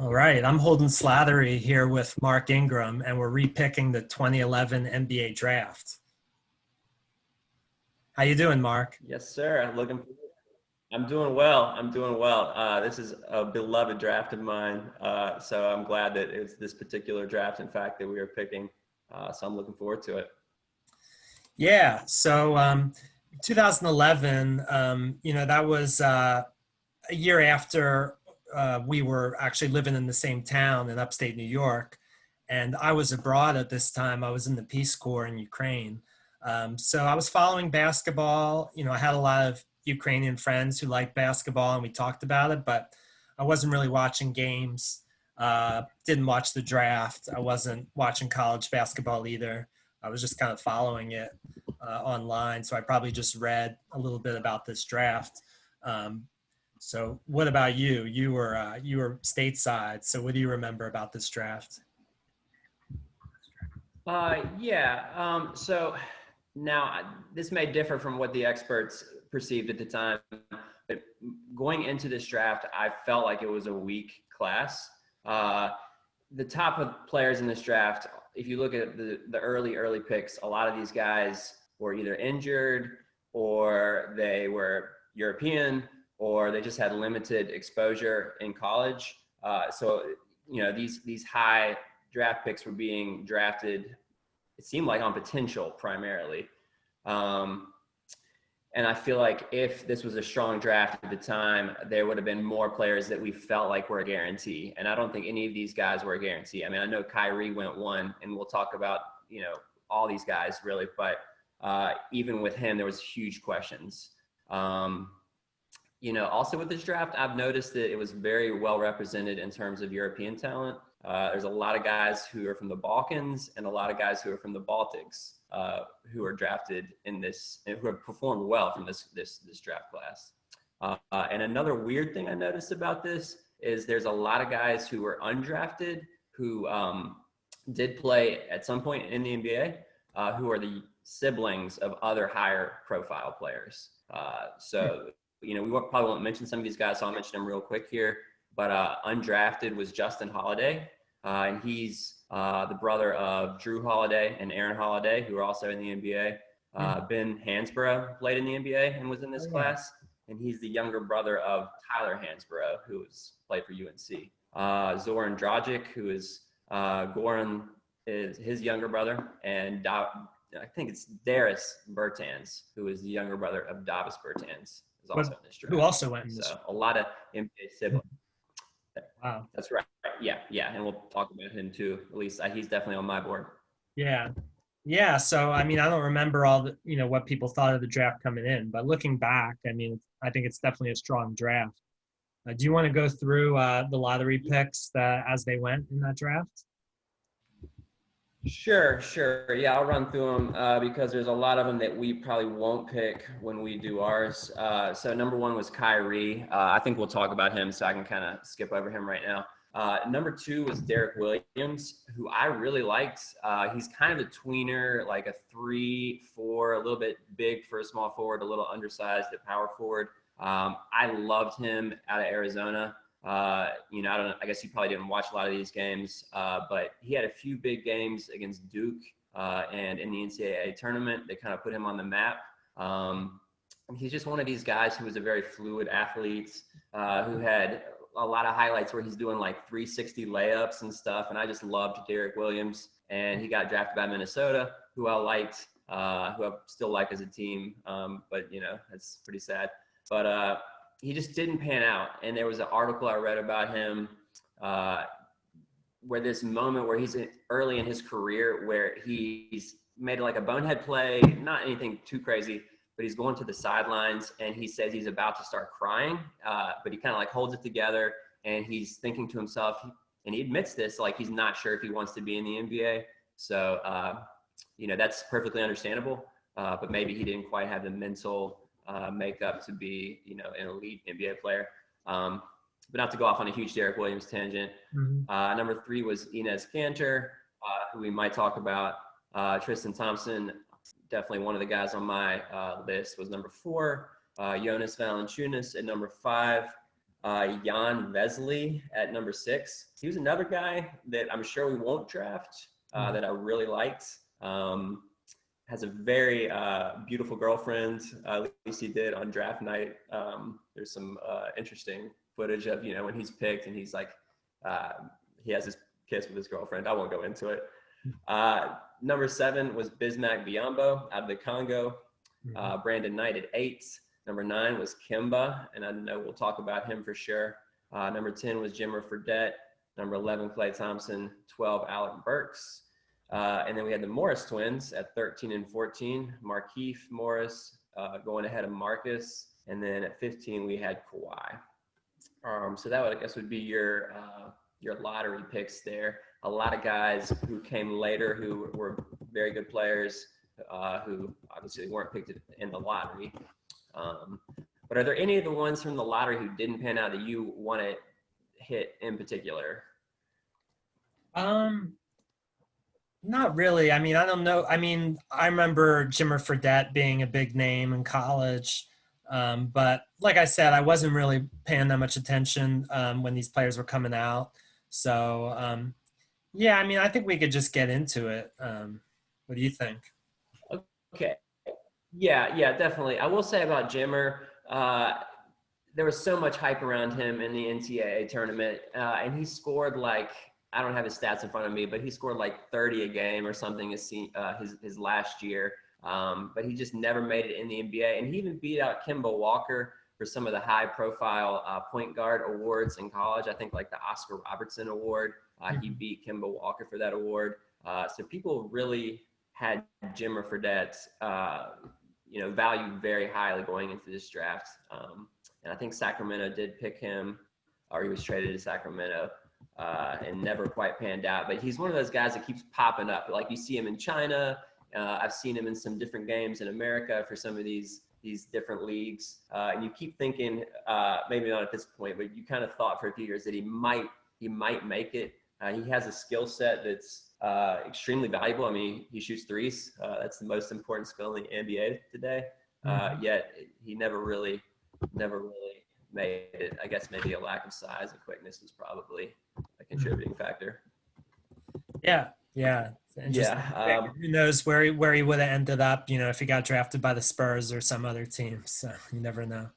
All right, I'm Holden Slattery here with Mark Ingram, and we're repicking the 2011 NBA draft. How you doing, Mark? Yes, sir. I'm doing well. I'm doing well. This is a beloved draft of mine, so I'm glad that it's this particular draft, in fact, that we are picking. So I'm looking forward to it. Yeah, 2011, that was a year after we were actually living in the same town in upstate New York. And I was abroad at this time. I was in the Peace Corps in Ukraine. So I was following basketball. I had a lot of Ukrainian friends who liked basketball and we talked about it, but I wasn't really watching games. Didn't watch the draft. I wasn't watching college basketball either. I was just kind of following it online. So I probably just read a little bit about this draft. So what about you? You were stateside. So what do you remember about this draft? Yeah. So now this may differ from what the experts perceived at the time, but going into this draft, I felt like it was a weak class. The top of players in this draft, if you look at the early picks, a lot of these guys were either injured or they were European or they just had limited exposure in college. So these high draft picks were being drafted, it seemed like on potential primarily. And I feel like if this was a strong draft at the time, there would have been more players that we felt like were a guarantee. And I don't think any of these guys were a guarantee. I mean, I know Kyrie went one, and we'll talk about, all these guys really, but even with him, there was huge questions. Also with this draft, I've noticed that it was very well represented in terms of European talent. There's a lot of guys who are from the Balkans and a lot of guys who are from the Baltics who are drafted in this and who have performed well from this draft class. And another weird thing I noticed about this is there's a lot of guys who were undrafted who did play at some point in the NBA who are the siblings of other higher profile players. We probably won't mention some of these guys, so I'll mention them real quick here. But undrafted was Justin Holiday, and he's the brother of Drew Holiday and Aaron Holiday, who are also in the NBA. Ben Hansborough played in the NBA and was in this class, and he's the younger brother of Tyler Hansborough, who played for UNC. Zoran Dragic, who is Goran, is his younger brother, and I think it's Darius Bertans, who is the younger brother of Davis Bertans, is also in this draft. Who also went in this. So a lot of NBA siblings. Wow. That's right. Yeah. And we'll talk about him too. At least he's definitely on my board. Yeah. Yeah. So, I mean, I don't remember all what people thought of the draft coming in, but looking back, I mean, I think it's definitely a strong draft. Do you want to go through the lottery picks as they went in that draft? Sure. Yeah, I'll run through them because there's a lot of them that we probably won't pick when we do ours. So number one was Kyrie. I think we'll talk about him, so I can kind of skip over him right now. Number two was Derek Williams, who I really liked. He's kind of a tweener, like a 3-4, a little bit big for a small forward, a little undersized at power forward. I loved him out of Arizona. I guess you probably didn't watch a lot of these games, but he had a few big games against Duke and in the NCAA tournament. They kind of put him on the map. He's just one of these guys who was a very fluid athlete who had a lot of highlights where he's doing like 360 layups and stuff. And I just loved Derek Williams, and he got drafted by Minnesota, who I liked, who I still like as a team. But that's pretty sad. But he just didn't pan out. And there was an article I read about him where this moment where he's early in his career where he's made like a bonehead play, not anything too crazy, but he's going to the sidelines and he says he's about to start crying, but he kind of like holds it together and he's thinking to himself, and he admits this, like he's not sure if he wants to be in the NBA. So, that's perfectly understandable, but maybe he didn't quite have the mental makeup to be, an elite NBA player. But not to go off on a huge Derek Williams tangent. Mm-hmm. Number three was Enes Kanter, who we might talk about. Tristan Thompson, definitely one of the guys on my list, was number four. Jonas Valanciunas at number five. Jan Wesley at number 6. He was another guy that I'm sure we won't draft that I really liked. Has a very beautiful girlfriend, at least he did on draft night. There's some interesting footage of, when he's picked and he's like, he has his kiss with his girlfriend. I won't go into it. Number 7 was Bismack Biyombo out of the Congo. Brandon Knight at 8. Number 9 was Kemba, and I know we'll talk about him for sure. Number 10 was Jimmer Fredette. Number 11, Klay Thompson. 12, Alec Burks. And then we had the Morris twins at 13 and 14. Markieff Morris going ahead of Marcus. And then at 15, we had Kawhi. So that would, I guess, would be your lottery picks there. A lot of guys who came later who were very good players who obviously weren't picked in the lottery. But are there any of the ones from the lottery who didn't pan out that you want to hit in particular? Not really. I mean, I don't know. I mean, I remember Jimmer Fredette being a big name in college. But like I said, I wasn't really paying that much attention when these players were coming out. So, yeah, I mean, I think we could just get into it. What do you think? Okay. Yeah, definitely. I will say about Jimmer, there was so much hype around him in the NCAA tournament, and he scored like, I don't have his stats in front of me, but he scored like 30 a game or something his last year. But he just never made it in the NBA, and he even beat out Kemba Walker for some of the high-profile point guard awards in college. I think like the Oscar Robertson Award. He beat Kemba Walker for that award. So people really had Jimmer Fredette, valued very highly going into this draft. And I think Sacramento did pick him, or he was traded to Sacramento and never quite panned out. But he's one of those guys that keeps popping up. Like you see him in China. I've seen him in some different games in America for some of these different leagues. And you keep thinking, maybe not at this point, but you kind of thought for a few years that he might make it. He has a skill set that's extremely valuable. I mean, he shoots threes. That's the most important skill in the NBA today. Yet he never really made it. I guess maybe a lack of size and quickness was probably a contributing factor. Yeah. And who knows where he would have ended up, if he got drafted by the Spurs or some other team. So you never know.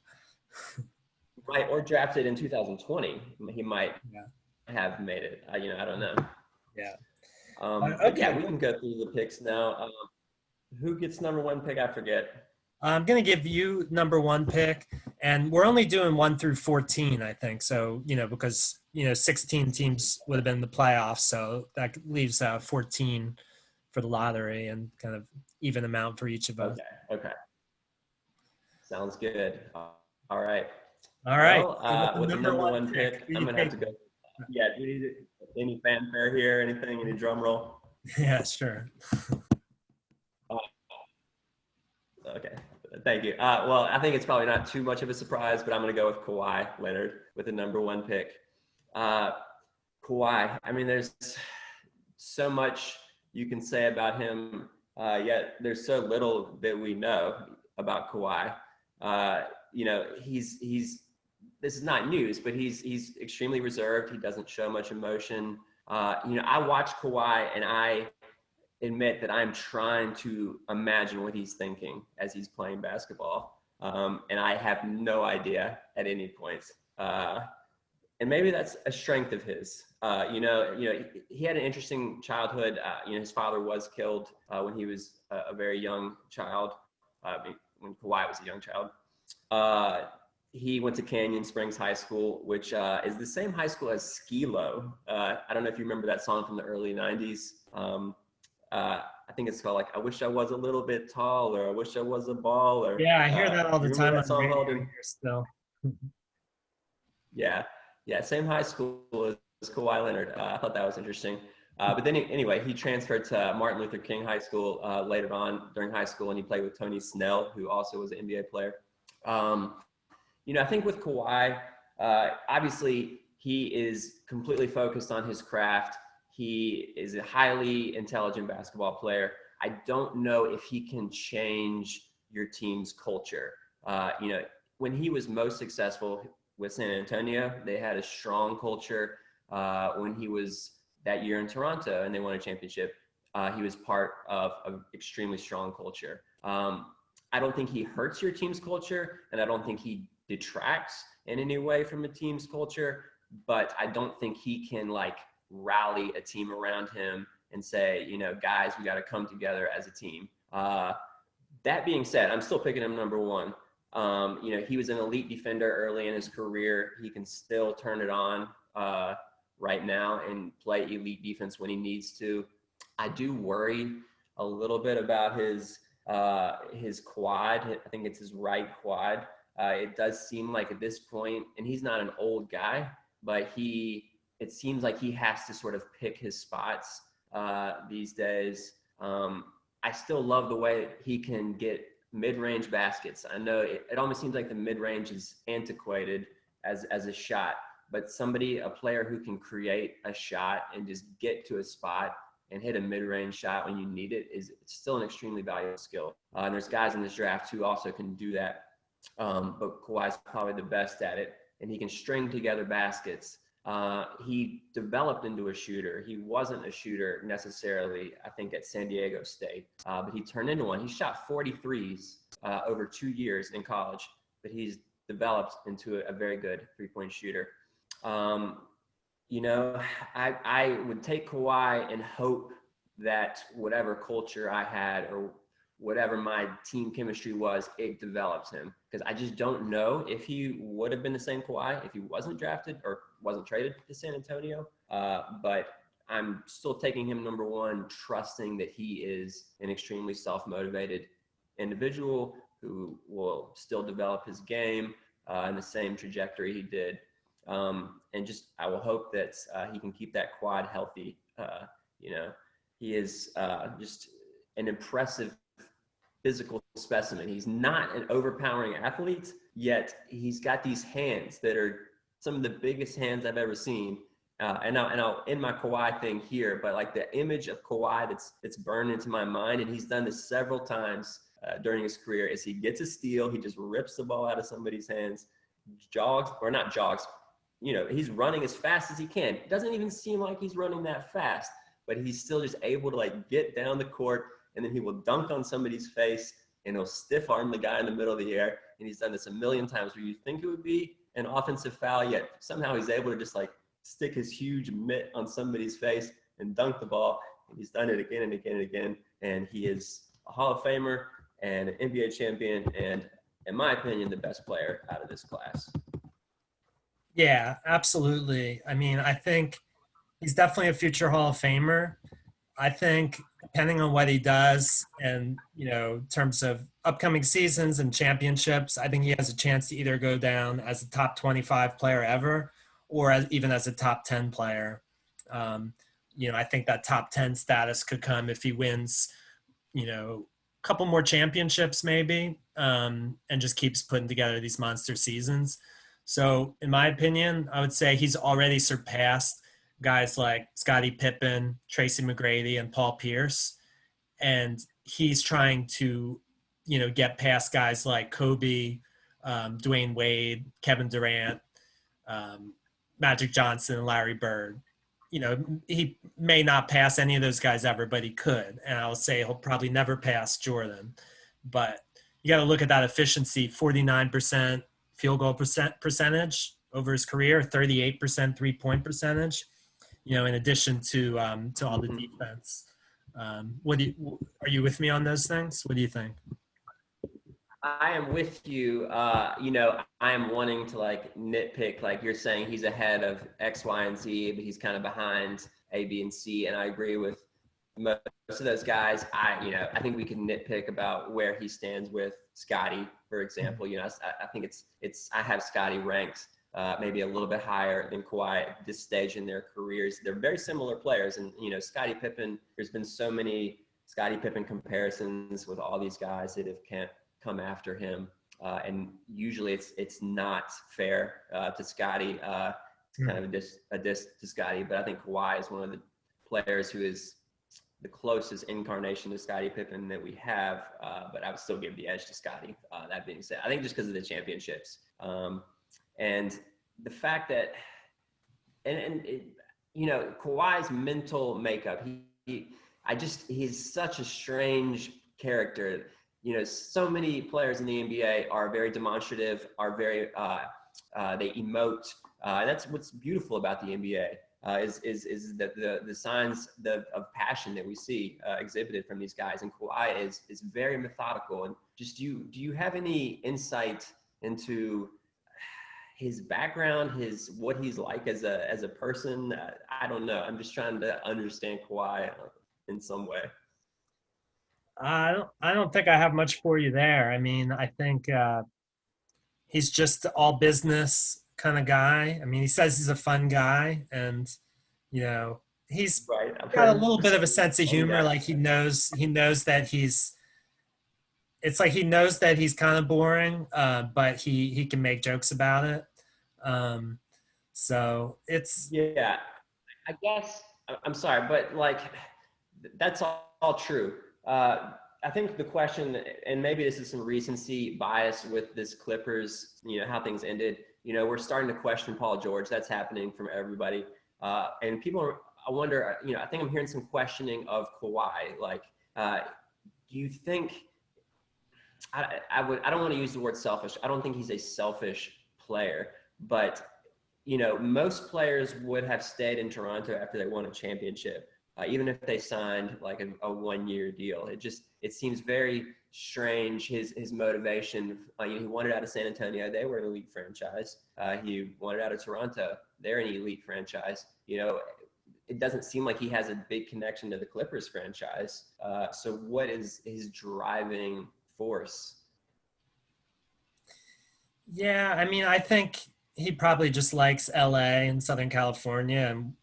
Right, or drafted in 2020. He might have made it. I don't know. Yeah. Okay. Yeah, we can go through the picks now. Who gets number 1 pick? I forget. I'm going to give you number 1 pick, and we're only doing 1 through 14, I think. So, because, 16 teams would have been in the playoffs. So that leaves 14 for the lottery and kind of even amount for each of us. Okay. Sounds good. All right. Well, with the number 1 pick, I'm going to have to go. Yeah. Do you need any fanfare here? Anything? Any drum roll? Yeah, sure. Okay. Thank you. Well, I think it's probably not too much of a surprise, but I'm going to go with Kawhi Leonard with the number 1 pick. Kawhi, I mean, there's so much you can say about him, yet there's so little that we know about Kawhi. This is not news, but he's extremely reserved. He doesn't show much emotion. I watch Kawhi and I admit that I'm trying to imagine what he's thinking as he's playing basketball. And I have no idea at any point. And maybe that's a strength of his. He had an interesting childhood. His father was killed when he was a very young child, when Kawhi was a young child. He went to Canyon Springs High School, which is the same high school as Skee-Lo. I don't know if you remember that song from the early 90s. I think it's called like, I wish I was a little bit taller. I wish I was a baller. Yeah, I hear that all the time on song radio here still. Yeah, same high school as Kawhi Leonard. I thought that was interesting. But then anyway, he transferred to Martin Luther King High School later on during high school, and he played with Tony Snell, who also was an NBA player. I think with Kawhi, obviously he is completely focused on his craft. He is a highly intelligent basketball player. I don't know if he can change your team's culture. When he was most successful with San Antonio. They had a strong culture when he was that year in Toronto and they won a championship. He was part of an extremely strong culture. I don't think he hurts your team's culture, and I don't think he detracts in any way from a team's culture, but I don't think he can like rally a team around him and say, you know, guys, we got to come together as a team. That being said, I'm still picking him number one. You know, he was an elite defender early in his career. He can still turn it on right now and play elite defense when he needs to. I do worry a little bit about his quad. I think it's his right quad. It does seem like at this point, and he's not an old guy, but it seems like he has to sort of pick his spots these days. I still love the way he can get mid-range baskets. I know it almost seems like the mid-range is antiquated as a shot, but a player who can create a shot and just get to a spot and hit a mid-range shot when you need it it's still an extremely valuable skill. And there's guys in this draft who also can do that. But Kawhi's probably the best at it, and he can string together baskets. He developed into a shooter. He wasn't a shooter necessarily, I think, at San Diego State, but he turned into one. He shot 43s over 2 years in college, but he's developed into a very good three-point shooter. You know, I would take Kawhi and hope that whatever culture I had or whatever my team chemistry was, it develops him. Because I just don't know if he would have been the same Kawhi if he wasn't drafted or wasn't traded to San Antonio. But I'm still taking him number one, trusting that he is an extremely self-motivated individual who will still develop his game in the same trajectory he did. And just, I will hope that he can keep that quad healthy. You know, he is just an impressive physical specimen. He's not an overpowering athlete, yet he's got these hands that are some of the biggest hands I've ever seen. And I'll end my Kawhi thing here, but like the image of Kawhi that's burned into my mind, and he's done this several times during his career, is he gets a steal, he just rips the ball out of somebody's hands, not jogs, you know, he's running as fast as he can. It doesn't even seem like he's running that fast, but he's still just able to like get down the court, and then he will dunk on somebody's face and he'll stiff arm the guy in the middle of the air. And he's done this a million times where you think it would be an offensive foul, yet somehow he's able to just like stick his huge mitt on somebody's face and dunk the ball. And he's done it again and again and again. And he is a Hall of Famer and an NBA champion, and in my opinion, the best player out of this class. Yeah, absolutely. I mean, I think he's definitely a future Hall of Famer. I think depending on what he does and, you know, in terms of upcoming seasons and championships, I think he has a chance to either go down as a top 25 player ever or even as a top 10 player. You know, I think that top 10 status could come if he wins, you know, a couple more championships maybe, and just keeps putting together these monster seasons. So in my opinion, I would say he's already surpassed guys like Scottie Pippen, Tracy McGrady, and Paul Pierce. And he's trying to, you know, get past guys like Kobe, Dwayne Wade, Kevin Durant, Magic Johnson, and Larry Bird. You know, he may not pass any of those guys ever, but he could. And I'll say he'll probably never pass Jordan. But you got to look at that efficiency, 49% field goal percentage over his career, 38% three-point percentage, you know, in addition to all the defense. Are you with me on those things? What do you think? I am with you. You know, I am wanting to like nitpick, like you're saying he's ahead of X, Y, and Z, but he's kind of behind A, B, and C. And I agree with most of those guys. I think we can nitpick about where he stands with Scottie, for example. You know, I think I have Scottie ranked maybe a little bit higher than Kawhi at this stage in their careers. They're very similar players. And, you know, Scottie Pippen, there's been so many Scottie Pippen comparisons with all these guys that have come after him. And usually it's not fair to Scottie. It's kind of a diss to Scottie. But I think Kawhi is one of the players who is the closest incarnation to Scottie Pippen that we have. But I would still give the edge to Scottie. That being said, I think just because of the championships. And the fact that, and it, you know, Kawhi's mental makeup, he's such a strange character. You know, so many players in the NBA are very demonstrative, are very, they emote. And that's what's beautiful about the NBA. Is that the signs of passion that we see exhibited from these guys, and Kawhi is very methodical. And just do you have any insight into his background, what he's like as a person? I don't know. I'm just trying to understand Kawhi in some way. I don't think I have much for you there. I mean, I think he's just all business kind of guy. I mean, he says he's a fun guy, and you know, he's Right. I've got a heard little bit of a sense of fun humor. guy. Like he knows that he's. It's like he knows that he's kind of boring, but he can make jokes about it. Um, so it's Yeah, I guess I'm sorry, but like that's all true. I think the question, and maybe this is some recency bias with this Clippers, you know, how things ended. You know, we're starting to question Paul George. That's happening from everybody, and people are. I wonder. You know, I think I'm hearing some questioning of Kawhi. Like, do you think? I don't want to use the word selfish. I don't think he's a selfish player, but you know, most players would have stayed in Toronto after they won a championship, even if they signed like a 1-year deal. It seems very strange, his motivation. You know, he wanted out of San Antonio. They were an elite franchise. He wanted out of Toronto. They're an elite franchise. You know, it doesn't seem like he has a big connection to the Clippers franchise. So what is his driving force? yeah. I mean, I think he probably just likes LA and Southern California, and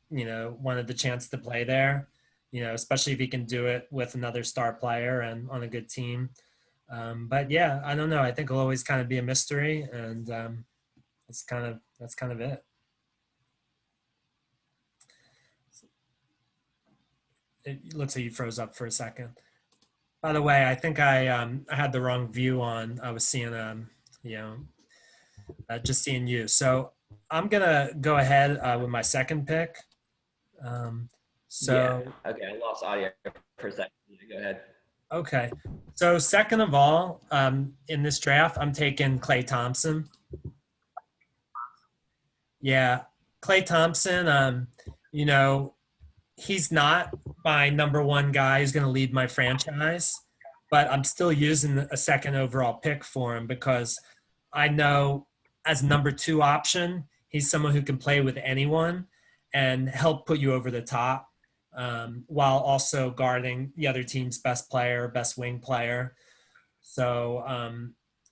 wanted the chance to play there. Especially if he can do it with another star player and on a good team. But yeah, I don't know. I think it'll always kind of be a mystery, and that's kind of it. It looks like you froze up for a second. By the way, I think I had the wrong view on. I was seeing you know just seeing you. So I'm gonna go ahead with my second pick. Um, Yeah. so Okay. I lost audio for a second. Yeah, go ahead. okay. So second of all, in this draft, I'm taking Klay Thompson. Yeah, Klay Thompson. You know, he's not my number one guy who's going to lead my franchise, but I'm still using a second overall pick for him because I know as number two option, he's someone who can play with anyone and help put you over the top, while also guarding the other team's best player, best wing player. So,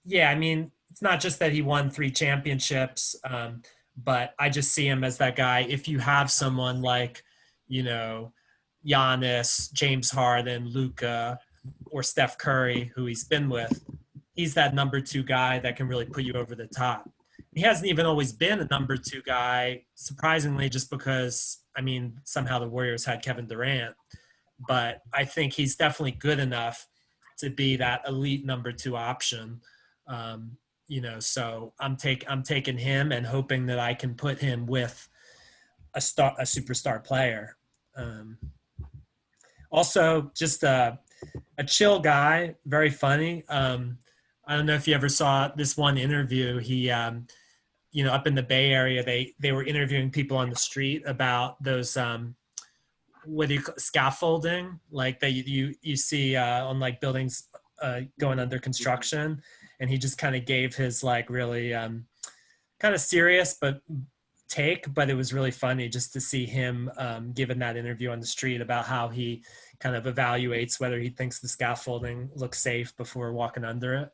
yeah, I mean, it's not just that he won 3 championships, but I just see him as that guy. If you have someone like, you know, Giannis, James Harden, Luca, or Steph Curry, who he's been with, he's that number two guy that can really put you over the top. He hasn't even always been a number two guy, surprisingly, just because, I mean, somehow the Warriors had Kevin Durant. But I think he's definitely good enough to be that elite number two option. So I'm taking him and hoping that I can put him with a superstar player. Um, Also, just a chill guy, very funny. I don't know if you ever saw this one interview. He, up in the Bay Area, they were interviewing people on the street about those what do you call scaffolding, like that you see on like buildings going under construction, and he just kind of gave his like really kind of serious but it was really funny just to see him giving that interview on the street about how he kind of evaluates whether he thinks the scaffolding looks safe before walking under it.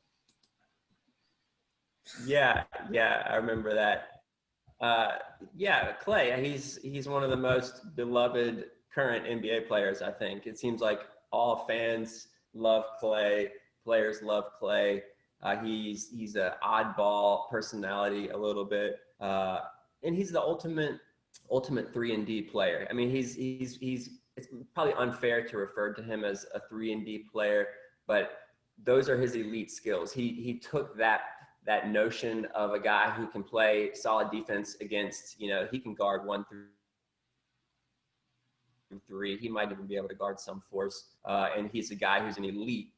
Yeah, yeah, I remember that. Yeah, Clay, he's one of the most beloved current NBA players, I think. It seems like all fans love Clay, players love Clay. He's an oddball personality a little bit, and he's the ultimate 3-and-D player. I mean, he's it's probably unfair to refer to him as a 3-and-D player, but those are his elite skills. He took that that notion of a guy who can play solid defense against, he can guard 1 through 3. He might even be able to guard some fours. And he's a guy who's an elite,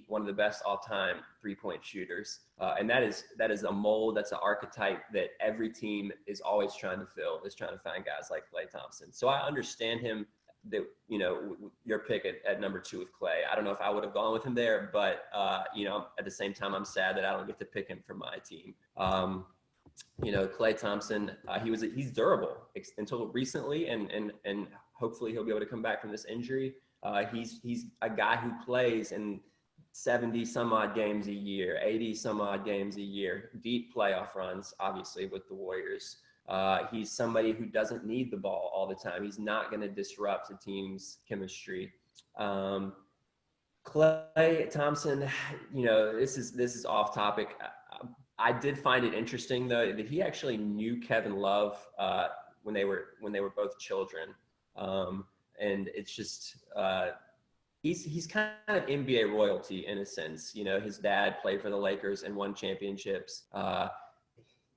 one of the best all-time three-point shooters. And that is a mold, that's an archetype that every team is always trying to fill, is trying to find guys like Klay Thompson. So I understand him, that, your pick at number 2 with Klay. I don't know if I would have gone with him there, but, at the same time, I'm sad that I don't get to pick him for my team. Klay Thompson, he's durable until recently, and hopefully he'll be able to come back from this injury. He's a guy who plays in 70 some odd games a year, 80 some odd games a year, deep playoff runs, obviously, with the Warriors. He's somebody who doesn't need the ball all the time. He's not going to disrupt the team's chemistry. Klay Thompson, this is off topic. I did find it interesting, though, that he actually knew Kevin Love when they were both children. And it's just, he's kind of NBA royalty in a sense. His dad played for the Lakers and won championships.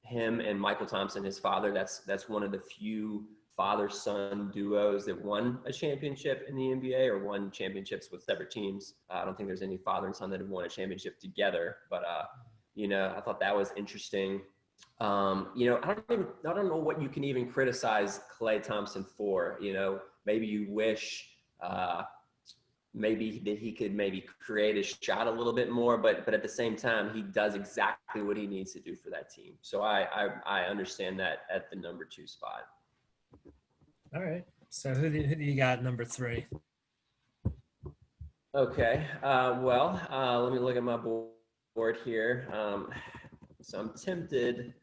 Him and Michael Thompson, his father, that's one of the few father-son duos that won a championship in the NBA or won championships with separate teams. I don't think there's any father and son that have won a championship together, but I thought that was interesting. I don't know what you can even criticize Klay Thompson for. Maybe you wish maybe that he could maybe create his shot a little bit more, but at the same time, he does exactly what he needs to do for that team. So I understand that at the number 2 spot. All right. So who do you got number 3? Okay. Let me look at my board here. So I'm tempted,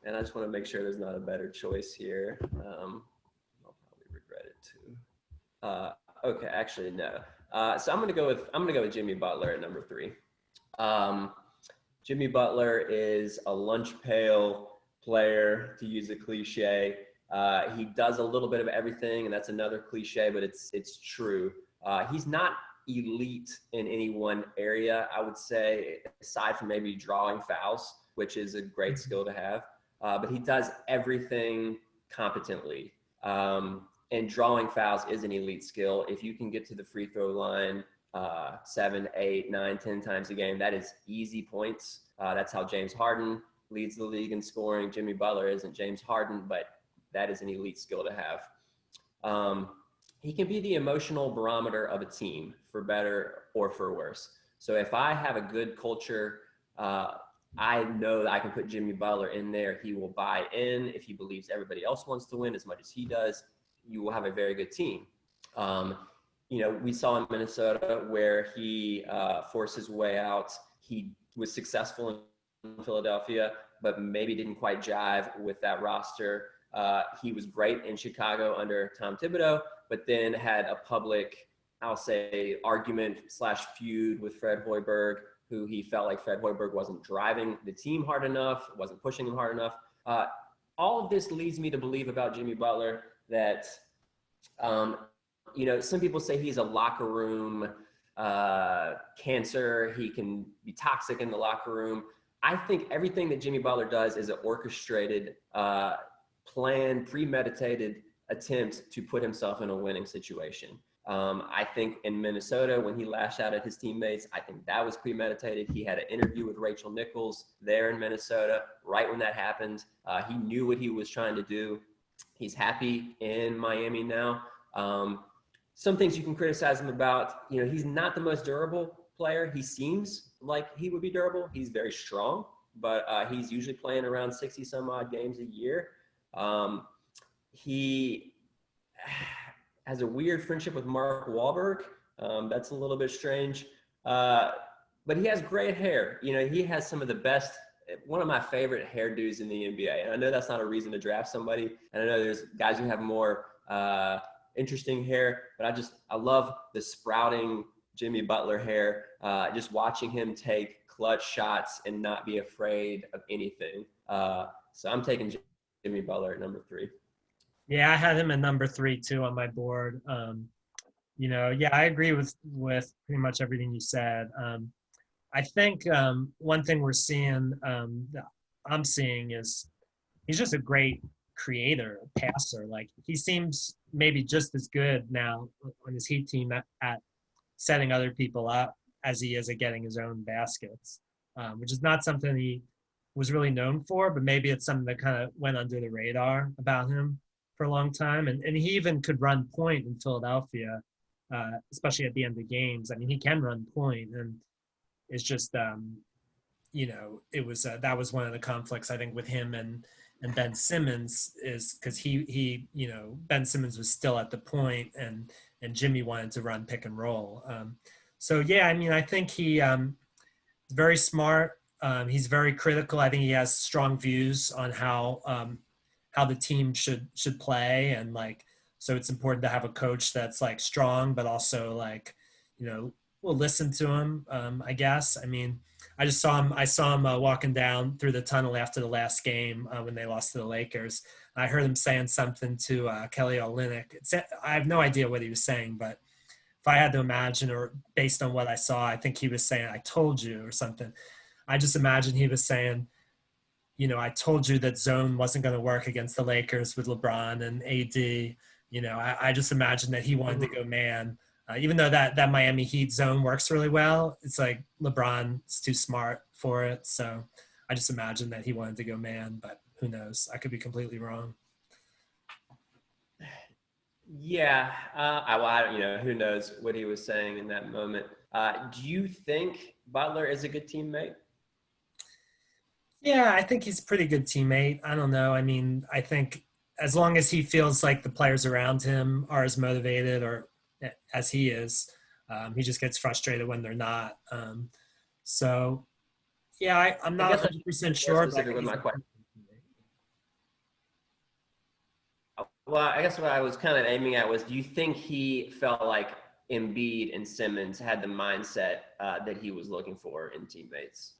and I just want to make sure there's not a better choice here. I'll probably regret it too. Okay, actually no. So I'm gonna go with Jimmy Butler at number 3. Jimmy Butler is a lunch pail player, to use a cliche. He does a little bit of everything, and that's another cliche, but it's true. He's not elite in any one area, I would say, aside from maybe drawing fouls, which is a great skill to have. But he does everything competently. And drawing fouls is an elite skill. If you can get to the free throw line 7, 8, 9, 10 times a game, that is easy points. That's how James Harden leads the league in scoring. Jimmy Butler isn't James Harden, but that is an elite skill to have. He can be the emotional barometer of a team, for better or for worse. So if I have a good culture, I know that I can put Jimmy Butler in there. He will buy in. If he believes everybody else wants to win as much as he does, you will have a very good team. We saw in Minnesota where he forced his way out. He was successful in Philadelphia, but maybe didn't quite jive with that roster. He was great in Chicago under Tom Thibodeau, but then had a public, I'll say, argument/feud with Fred Hoiberg, who he felt like Fred Hoiberg wasn't driving the team hard enough, wasn't pushing him hard enough. All of this leads me to believe about Jimmy Butler that, some people say he's a locker room cancer. He can be toxic in the locker room. I think everything that Jimmy Butler does is an orchestrated, planned, premeditated attempt to put himself in a winning situation. I think in Minnesota, when he lashed out at his teammates, I think that was premeditated. He had an interview with Rachel Nichols there in Minnesota right when that happened. He knew what he was trying to do. He's happy in Miami now. Some things you can criticize him about, he's not the most durable player. He seems like he would be durable. He's very strong, but he's usually playing around 60 some odd games a year. He has a weird friendship with Mark Wahlberg. That's a little bit strange. But he has great hair. He has some of the best, one of my favorite hairdos in the NBA. And I know that's not a reason to draft somebody. And I know there's guys who have more interesting hair, but I love the sprouting Jimmy Butler hair. Just watching him take clutch shots and not be afraid of anything. So I'm taking Jimmy Butler at number 3. Yeah, I had him at number 3 too on my board. I agree with pretty much everything you said. I think one thing we're seeing, that I'm seeing is he's just a great creator, passer. Like he seems maybe just as good now on his Heat team at setting other people up as he is at getting his own baskets, which is not something he was really known for, but maybe it's something that kind of went under the radar about him for a long time. And he even could run point in Philadelphia, especially at the end of games. I mean, he can run point, and it's just, it was that was one of the conflicts I think with him and Ben Simmons is because Ben Simmons was still at the point and Jimmy wanted to run pick and roll. So yeah, I mean, I think he very smart. He's very critical. I think he has strong views on how the team should play, and like, so it's important to have a coach that's like strong, but also like, will listen to him. I guess. I mean, I saw him walking down through the tunnel after the last game when they lost to the Lakers. I heard him saying something to Kelly Olynyk. I have no idea what he was saying, but if I had to imagine, or based on what I saw, I think he was saying, "I told you," or something. I just imagine he was saying, I told you that zone wasn't going to work against the Lakers with LeBron and AD. I just imagine that he wanted to go man. Even though that Miami Heat zone works really well, it's like LeBron's too smart for it. So I just imagine that he wanted to go man, but who knows? I could be completely wrong. Yeah, who knows what he was saying in that moment. Do you think Butler is a good teammate? Yeah, I think he's a pretty good teammate. I don't know. I mean, I think as long as he feels like the players around him are as motivated or as he is, he just gets frustrated when they're not. So, yeah, I'm not 100% sure. Specific with my question. Well, I guess what I was kind of aiming at was, do you think he felt like Embiid and Simmons had the mindset that he was looking for in teammates?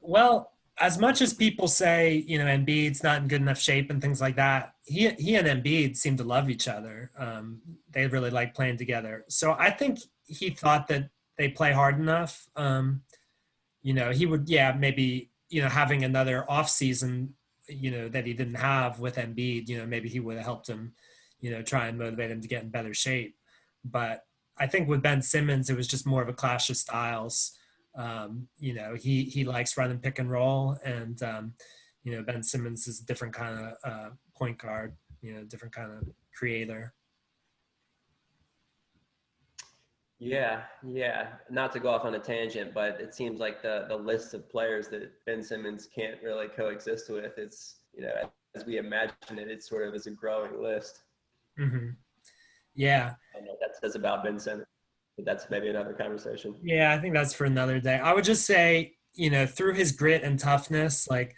Well, as much as people say, Embiid's not in good enough shape and things like that, he and Embiid seem to love each other. They really like playing together. So I think he thought that they play hard enough. He would, maybe, having another off season, that he didn't have with Embiid, maybe he would have helped him, try and motivate him to get in better shape. But I think with Ben Simmons, it was just more of a clash of styles. He likes running pick and roll, and Ben Simmons is a different kind of point guard, different kind of creator. Yeah. Not to go off on a tangent, but it seems like the list of players that Ben Simmons can't really coexist with, it's, as we imagine it, it's sort of as a growing list. Mm-hmm. Yeah. I don't know what that says about Ben Simmons, but that's maybe another conversation. Yeah, I think that's for another day. I would just say, through his grit and toughness, like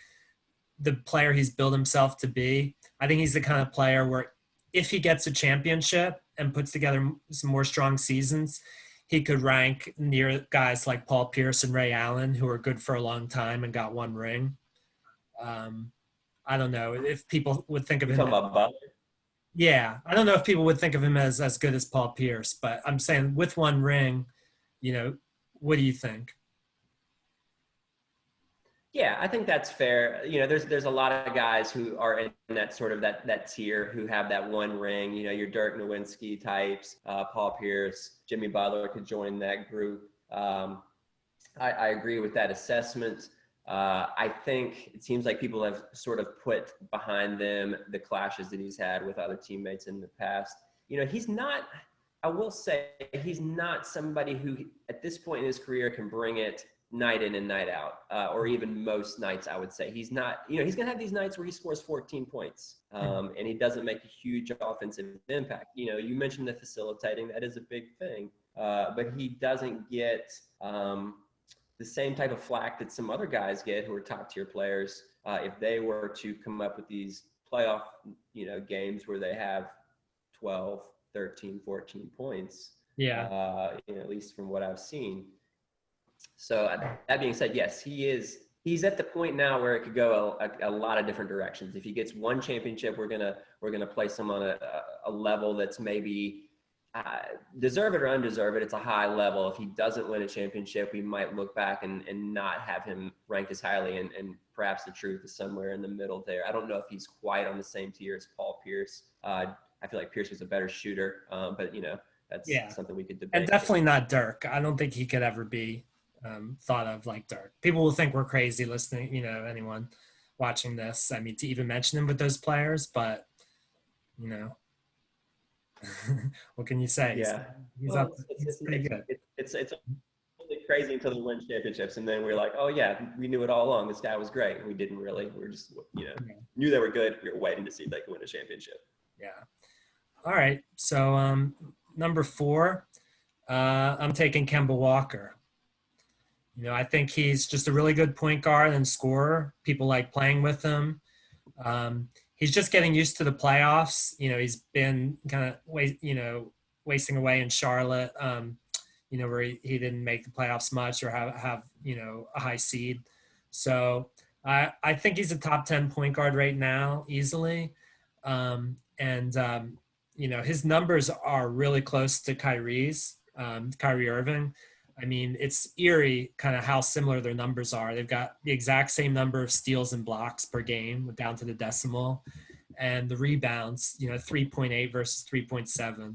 the player he's built himself to be, I think he's the kind of player where if he gets a championship and puts together some more strong seasons, he could rank near guys like Paul Pierce and Ray Allen, who are good for a long time and got one ring. I don't know if people would think of him. Talking about Butler? Yeah, I don't know if people would think of him as good as Paul Pierce, but I'm saying with one ring, what do you think? Yeah, I think that's fair. There's a lot of guys who are in that sort of that tier who have that one ring. Your Dirk Nowitzki types, Paul Pierce, Jimmy Butler could join that group. I agree with that assessment. I think it seems like people have sort of put behind them the clashes that he's had with other teammates in the past. He's not, I will say, he's not somebody who at this point in his career can bring it night in and night out, or even most nights, I would say. He's not, he's going to have these nights where he scores 14 points and he doesn't make a huge offensive impact. You mentioned the facilitating, that is a big thing, but he doesn't get the same type of flack that some other guys get who are top tier players. If they were to come up with these playoff, games where they have 12, 13, 14 points, at least from what I've seen. So that being said, yes, he's at the point now where it could go a lot of different directions. If he gets one championship, we're gonna place him on a level that's maybe, deserve it or undeserve it, it's a high level. If he doesn't win a championship, we might look back and not have him ranked as highly, and perhaps the truth is somewhere in the middle there. I don't know if he's quite on the same tier as Paul Pierce. I feel like Pierce was a better shooter, but that's something we could debate. And definitely not Dirk. I don't think he could ever be thought of like Dirk. People will think we're crazy listening, anyone watching this. I mean, to even mention him with those players, but what can you say? Yeah, he's pretty good. It's really crazy until they win championships, and then we're like, oh yeah, we knew it all along. This guy was great. We didn't really. We were just knew they were good. We were waiting to see if they could win a championship. Yeah. All right. So number 4, I'm taking Kemba Walker. I think he's just a really good point guard and scorer. People like playing with him. He's just getting used to the playoffs. He's been kind of, wasting away in Charlotte, where he didn't make the playoffs much or have a high seed. So I think he's a top 10 point guard right now, easily. His numbers are really close to Kyrie's, Kyrie Irving. I mean, it's eerie kind of how similar their numbers are. They've got the exact same number of steals and blocks per game down to the decimal, and the rebounds, 3.8 versus 3.7.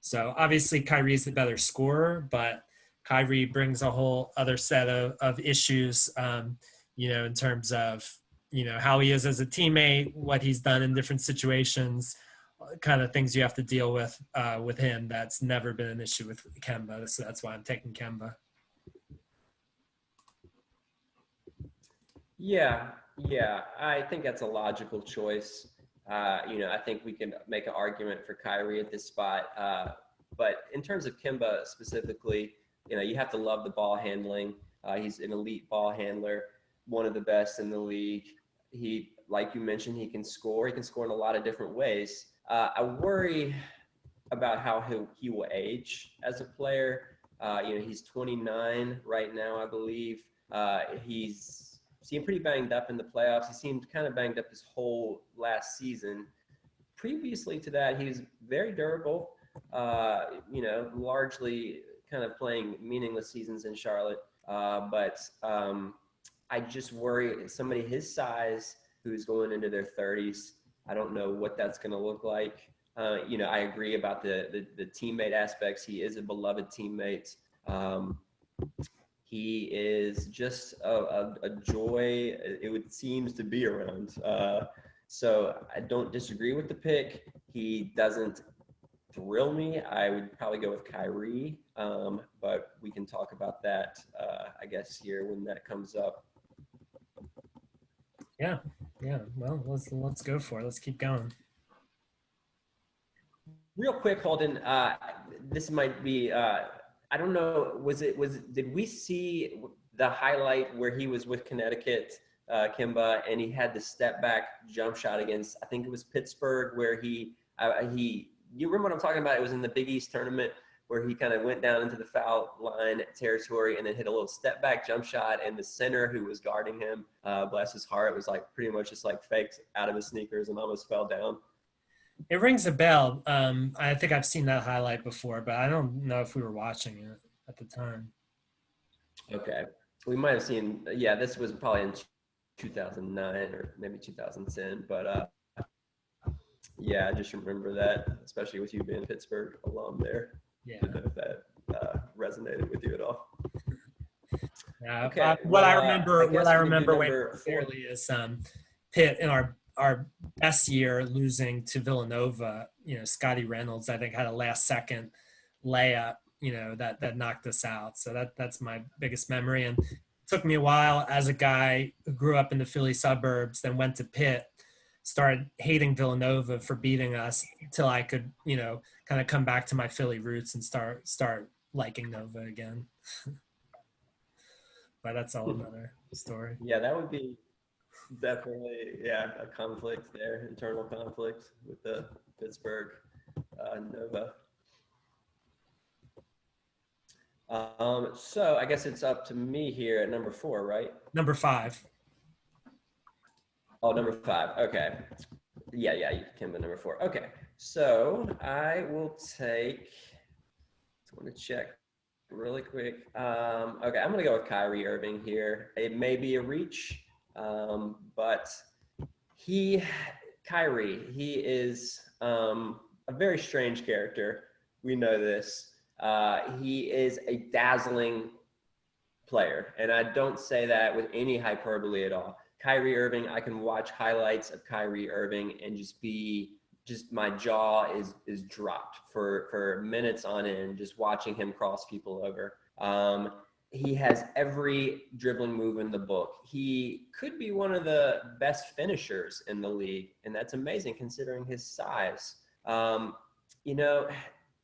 So obviously Kyrie's the better scorer, but Kyrie brings a whole other set of issues, in terms of, how he is as a teammate, what he's done in different situations, kind of things you have to deal with him. That's never been an issue with Kemba. So that's why I'm taking Kemba. Yeah. I think that's a logical choice. I think we can make an argument for Kyrie at this spot. But in terms of Kemba specifically, you have to love the ball handling. He's an elite ball handler, one of the best in the league. He, like you mentioned, he can score. He can score in a lot of different ways. I worry about how he will age as a player. He's 29 right now, I believe. He's seemed pretty banged up in the playoffs. He seemed kind of banged up this whole last season. Previously to that, he was very durable, largely kind of playing meaningless seasons in Charlotte. But I just worry somebody his size who's going into their 30s. I don't know what that's going to look like. I agree about the teammate aspects. He is a beloved teammate. He is just a joy. It seems to be around. So I don't disagree with the pick. He doesn't thrill me. I would probably go with Kyrie, but we can talk about that, I guess, here when that comes up. Yeah. Well, let's go for it. Let's keep going. Real quick, Holden. This might be. I don't know. Did we see the highlight where he was with Connecticut, Kemba, and he had the step back jump shot against? I think it was Pittsburgh, where he. You remember what I'm talking about? It was in the Big East tournament where he kind of went down into the foul line territory and then hit a little step back jump shot, and the center who was guarding him, bless his heart, was like pretty much just like faked out of his sneakers and almost fell down. It rings a bell. I think I've seen that highlight before, but I don't know if we were watching it at the time. Okay. We might have seen, this was probably in 2009 or maybe 2010, but I just remember that, especially with you being a Pittsburgh alum there. Yeah. I don't know if that resonated with you at all. Yeah. Okay. What I remember way more clearly is Pitt in our best year losing to Villanova. Scotty Reynolds, I think, had a last second layup, that knocked us out. So that's my biggest memory. And it took me a while as a guy who grew up in the Philly suburbs, then went to Pitt, started hating Villanova for beating us till I could, kind of come back to my Philly roots and start liking Nova again. But that's all another story. Yeah, that would be definitely, a conflict there, internal conflict with the Pittsburgh Nova. So I guess it's up to me here at number 4, right? Number 5. Oh, number 5. Okay. Yeah, you can be number 4. Okay. So I will take I want to check really quick. Okay, I'm going to go with Kyrie Irving here. It may be a reach, but he, Kyrie, he is a very strange character. We know this. He is a dazzling player, and I don't say that with any hyperbole at all. Kyrie Irving, I can watch highlights of Kyrie Irving and just my jaw is dropped for minutes on end, just watching him cross people over. He has every dribbling move in the book. He could be one of the best finishers in the league, and that's amazing considering his size. You know,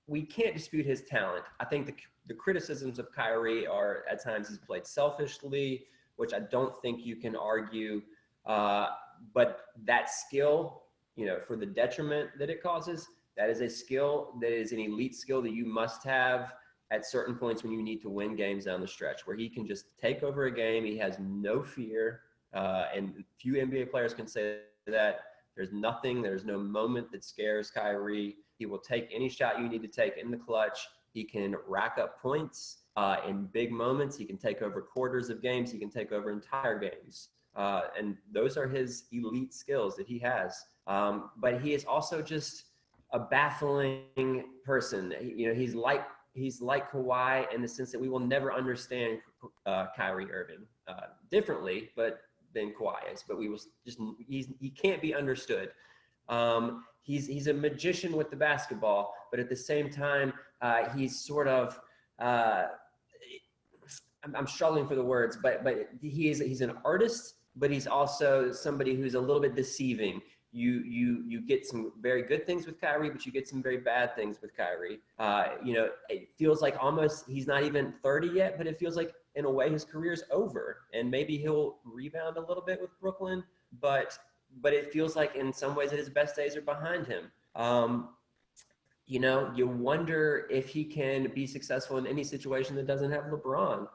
we can't dispute his talent. I think the criticisms of Kyrie are at times he's played selfishly, which I don't think you can argue. But that skill, you know, for the detriment that it causes, that is a skill that is an elite skill that you must have at certain points when you need to win games down the stretch, where he can just take over a game. He has no fear, and few NBA players can say that. There's no moment that scares Kyrie. He will take any shot you need to take in the clutch. He can rack up points in big moments. He can take over quarters of games. He can take over entire games. And those are his elite skills that he has. But he is also just a baffling person. You know, he's like Kawhi in the sense that we will never understand Kyrie Irving differently, but than Kawhi is. But we will just he can't be understood. He's a magician with the basketball, but at the same time, he's sort of I'm struggling for the words, but he's an artist, but he's also somebody who's a little bit deceiving. You get some very good things with Kyrie, but you get some very bad things with Kyrie. You know, it feels like almost he's not even 30 yet, but it feels like in a way his career's over, and maybe he'll rebound a little bit with Brooklyn, but it feels like in some ways that his best days are behind him. You know, you wonder if he can be successful in any situation that doesn't have LeBron.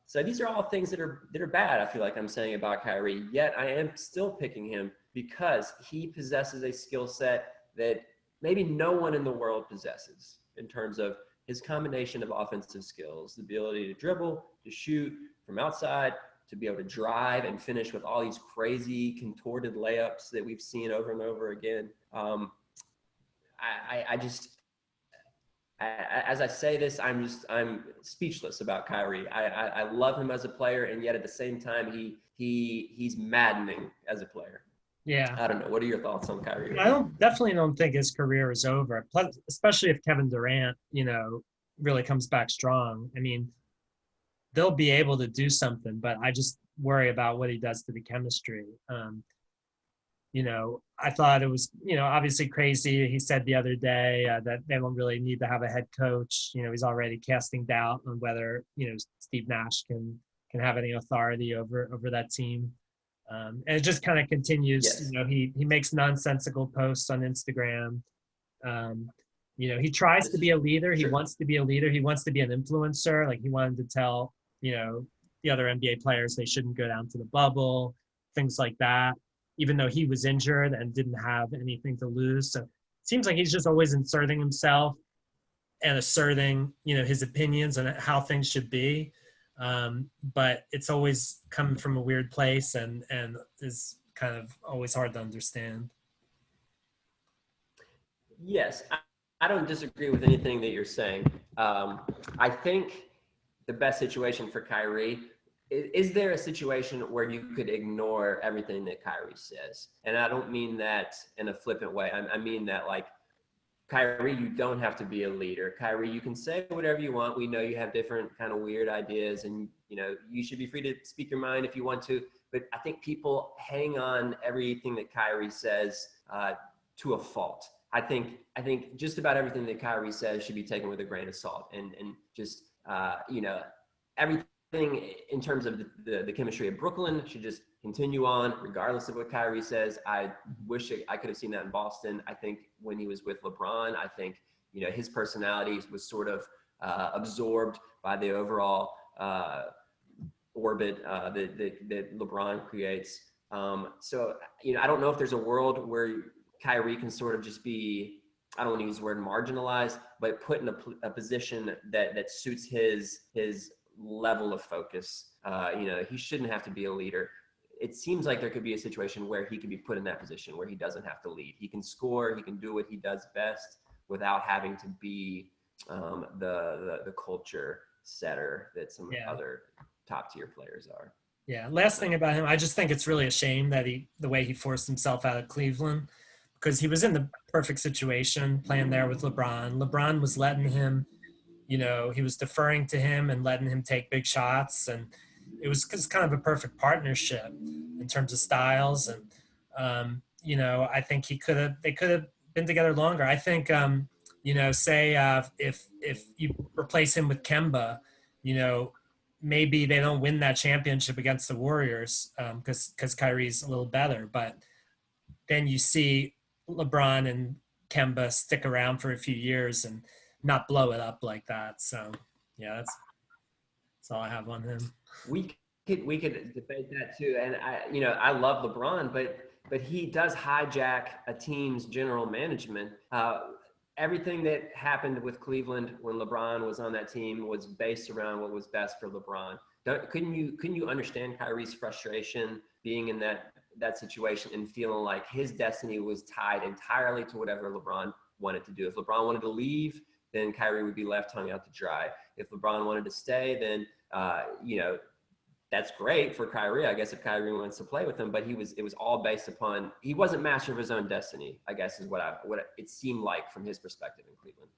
So these are all things that are bad, I feel like I'm saying about Kyrie, yet I am still picking him because he possesses a skill set that maybe no one in the world possesses in terms of his combination of offensive skills, the ability to dribble, to shoot from outside, to be able to drive and finish with all these crazy contorted layups that we've seen over and over again. As I say this, I'm speechless about Kyrie. I love him as a player, and yet at the same time, he's maddening as a player. Yeah. I don't know. What are your thoughts on Kyrie? I definitely don't think his career is over. Plus, especially if Kevin Durant, you know, really comes back strong. I mean, they'll be able to do something, but I just worry about what he does to the chemistry. You know, I thought it was, you know, obviously crazy. He said the other day that they don't really need to have a head coach. You know, he's already casting doubt on whether, you know, Steve Nash can have any authority over that team. And it just kind of continues. Yes. You know, he makes nonsensical posts on Instagram. You know, he tries to be a leader. He wants to be a leader. He wants to be an influencer. Like he wanted to tell, you know, the other NBA players they shouldn't go down to the bubble, things like that, even though he was injured and didn't have anything to lose. So it seems like he's just always inserting himself and asserting, you know, his opinions on how things should be. But it's always coming from a weird place and is kind of always hard to understand. Yes, I don't disagree with anything that you're saying. I think the best situation for Kyrie is there a situation where you could ignore everything that Kyrie says? And I don't mean that in a flippant way. I mean that like, Kyrie, you don't have to be a leader. Kyrie, you can say whatever you want. We know you have different kind of weird ideas and, you know, you should be free to speak your mind if you want to. But I think people hang on everything that Kyrie says to a fault. I think just about everything that Kyrie says should be taken with a grain of salt and just, you know, everything in terms of the chemistry of Brooklyn should just continue on regardless of what Kyrie says. I wish I could have seen that in Boston. I think when he was with LeBron, I think, you know, his personality was sort of absorbed by the overall orbit that LeBron creates. So, you know, I don't know if there's a world where Kyrie can sort of just be I don't want to use the word marginalized, but put in a position that suits his level of focus. He shouldn't have to be a leader. It seems like there could be a situation where he could be put in that position where he doesn't have to lead. He can score, he can do what he does best without having to be the culture setter that some other top tier players are. Yeah. Last thing about him, I just think it's really a shame that the way he forced himself out of Cleveland, because he was in the perfect situation playing there with LeBron. LeBron was letting him, he was deferring to him and letting him take big shots. And it was kind of a perfect partnership in terms of styles. And, I think they could have been together longer. I think, say if you replace him with Kemba, maybe they don't win that championship against the Warriors because Kyrie's a little better. But then you see LeBron and Kemba stick around for a few years and not blow it up like that. So, yeah, that's all I have on him. We could debate that too. And I love LeBron, but he does hijack a team's general management. Everything that happened with Cleveland when LeBron was on that team was based around what was best for LeBron. Couldn't you understand Kyrie's frustration being in that situation and feeling like his destiny was tied entirely to whatever LeBron wanted to do? If LeBron wanted to leave, then Kyrie would be left hung out to dry. If LeBron wanted to stay, then that's great for Kyrie, I guess, if Kyrie wants to play with him, but it was all based upon, he wasn't master of his own destiny, I guess is what it seemed like from his perspective in Cleveland.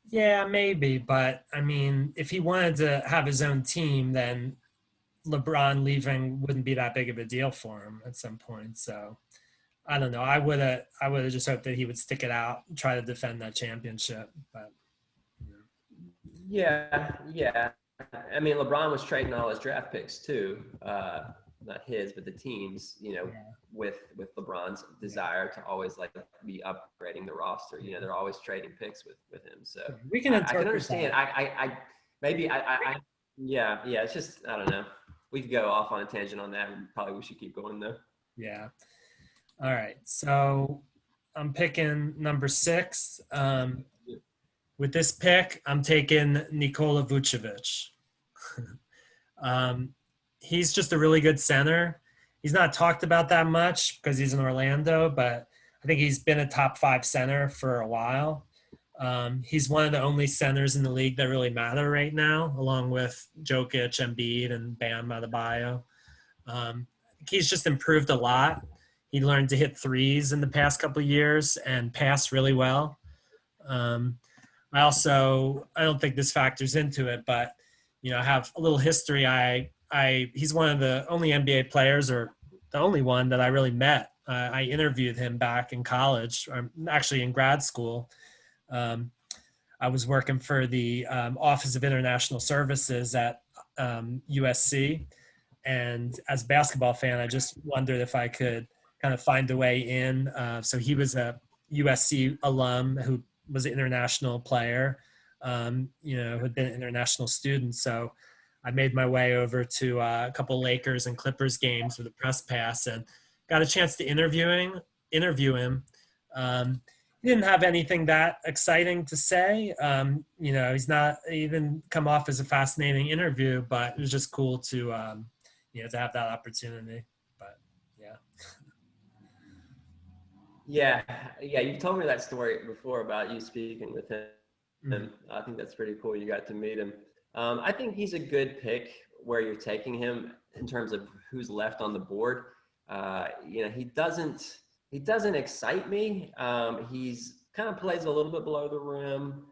Yeah, maybe. But I mean, if he wanted to have his own team, then LeBron leaving wouldn't be that big of a deal for him at some point. So I don't know. I would have just hoped that he would stick it out and try to defend that championship. But yeah. I mean, LeBron was trading all his draft picks too. Not his, but the team's, with LeBron's desire to always be upgrading the roster. They're always trading picks with him. So we can I can understand. That. Yeah. It's just, I don't know. We could go off on a tangent on that. Probably we should keep going though. Yeah. All right. So I'm picking number 6. With this pick, I'm taking Nikola Vuchevich. He's just a really good center. He's not talked about that much because he's in Orlando, but I think he's been a top 5 center for a while. He's one of the only centers in the league that really matter right now, along with Jokic, Embiid, and Bam Adebayo. He's just improved a lot. He learned to hit threes in the past couple of years and pass really well. I don't think this factors into it, but I have a little history. He's one of the only NBA players, or the only one that I really met. I interviewed him back in college, or actually in grad school. I was working for the Office of International Services at USC, and as a basketball fan, I just wondered if I could kind of find a way in. So he was a USC alum who was an international player, who had been an international student. So I made my way over to a couple Lakers and Clippers games with a press pass and got a chance to interview him. He didn't have anything that exciting to say. He didn't come off as a fascinating interview, but it was just cool to have that opportunity. But yeah. Yeah. You've told me that story before about you speaking with him. Mm-hmm. I think that's pretty cool. You got to meet him. I think he's a good pick where you're taking him in terms of who's left on the board. He doesn't excite me. He's kind of plays a little bit below the rim.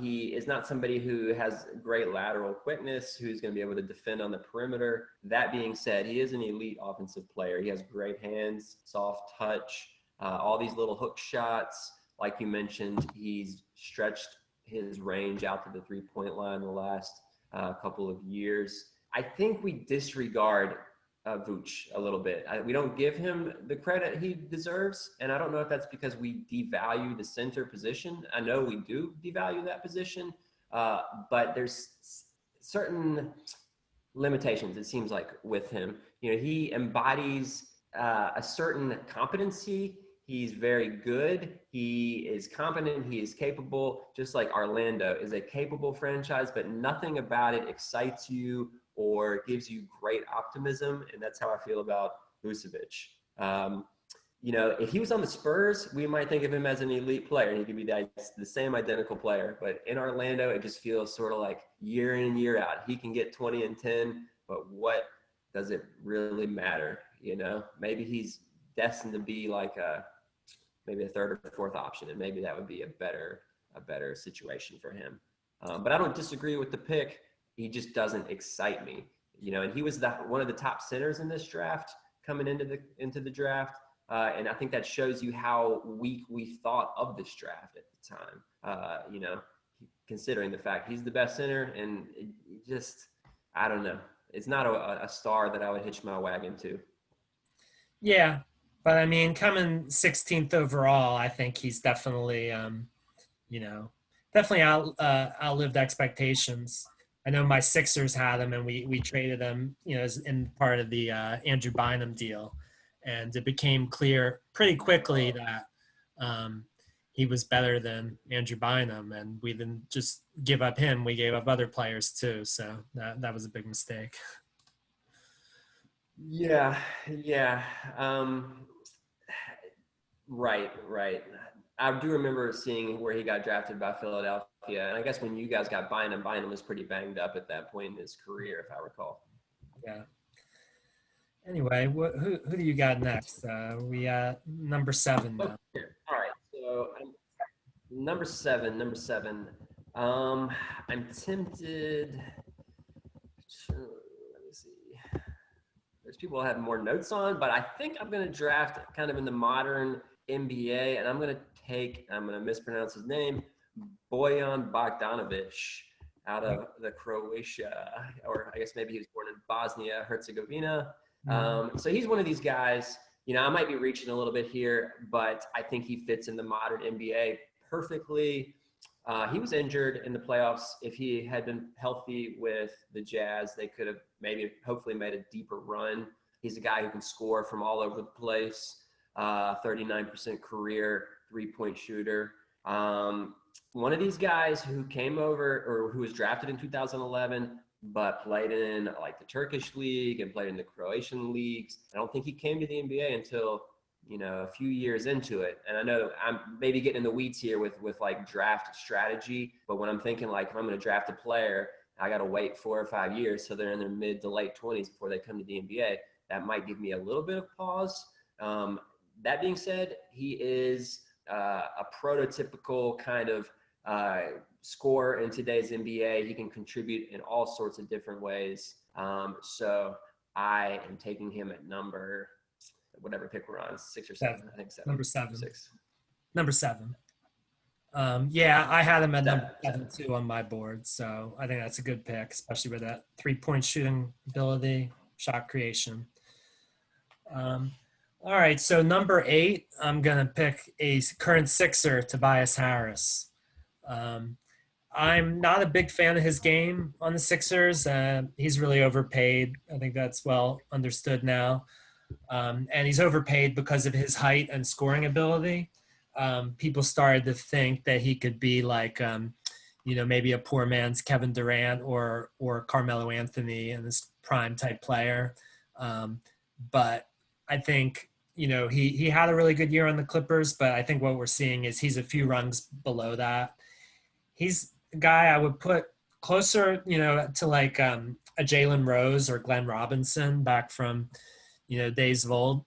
He is not somebody who has great lateral quickness, who's going to be able to defend on the perimeter. That being said, he is an elite offensive player. He has great hands, soft touch, all these little hook shots. Like you mentioned, he's stretched his range out to the three-point line the last couple of years. I think we disregard Vooch a little bit. We don't give him the credit he deserves, and I don't know if that's because we devalue the center position. I know we do devalue that position, but there's certain limitations, it seems like, with him. He embodies a certain competency. He's very good. He is competent. He is capable, just like Orlando is a capable franchise, but nothing about it excites you or gives you great optimism. And that's how I feel about Vucevic. You know, if he was on the Spurs, we might think of him as an elite player, and he could be the same identical player. But in Orlando, it just feels sort of like year in and year out. He can get 20 and 10, but what does it really matter? You know, maybe he's destined to be like maybe a third or fourth option, and maybe that would be a better situation for him. But I don't disagree with the pick. He just doesn't excite me, you know. And he was one of the top centers in this draft coming into the draft. And I think that shows you how weak we thought of this draft at the time. You know, considering the fact he's the best center, and it just, I don't know. It's not a star that I would hitch my wagon to. Yeah, but I mean, coming 16th overall, I think he's definitely, you know, definitely outlived expectations. I know my Sixers had him, and we traded him, you know, as in part of the Andrew Bynum deal. And it became clear pretty quickly that he was better than Andrew Bynum, and we didn't just give up him; we gave up other players too. So that was a big mistake. Yeah. Right. I do remember seeing where he got drafted by Philadelphia, and I guess when you guys got Bynum was pretty banged up at that point in his career, if I recall. Yeah. Anyway, who do you got next? We number 7 now. Okay. All right. So number seven. I'm tempted. Let me see. There's people I have more notes on, but I think I'm going to draft kind of in the modern NBA, and I'm going to mispronounce his name, Bojan Bogdanovic, out of the Croatia, or I guess maybe he was born in Bosnia Herzegovina. So he's one of these guys, you know, I might be reaching a little bit here, but I think he fits in the modern NBA perfectly. He was injured in the playoffs. If he had been healthy with the Jazz, they could have hopefully made a deeper run. He's a guy who can score from all over the place, 39% career, 3-point shooter. One of these guys who came over, or who was drafted in 2011, but played in like the Turkish league and played in the Croatian leagues. I don't think he came to the NBA until, you know, a few years into it. And I know I'm maybe getting in the weeds here with like draft strategy, but when I'm thinking like, if I'm going to draft a player, I got to wait 4 or 5 years. So they're in their mid to late 20s before they come to the NBA. That might give me a little bit of pause. That being said, he is a prototypical kind of scorer in today's NBA. He can contribute in all sorts of different ways. So I am taking him at number, whatever pick we're on, 6 or 7. I think 7. Number 7. 6. Number 7. Yeah, I had him at number 7 too on my board. So I think that's a good pick, especially with that 3-point shooting ability, shot creation. All right, so number 8, I'm going to pick a current Sixer, Tobias Harris. I'm not a big fan of his game on the Sixers. He's really overpaid. I think that's well understood now. And he's overpaid because of his height and scoring ability. People started to think that he could be like, you know, maybe a poor man's Kevin Durant or Carmelo Anthony in this prime type player. But I think, you know, he had a really good year on the Clippers, but I think what we're seeing is he's a few rungs below that. He's a guy I would put closer, you know, to like a Jalen Rose or Glenn Robinson back from, you know, days of old.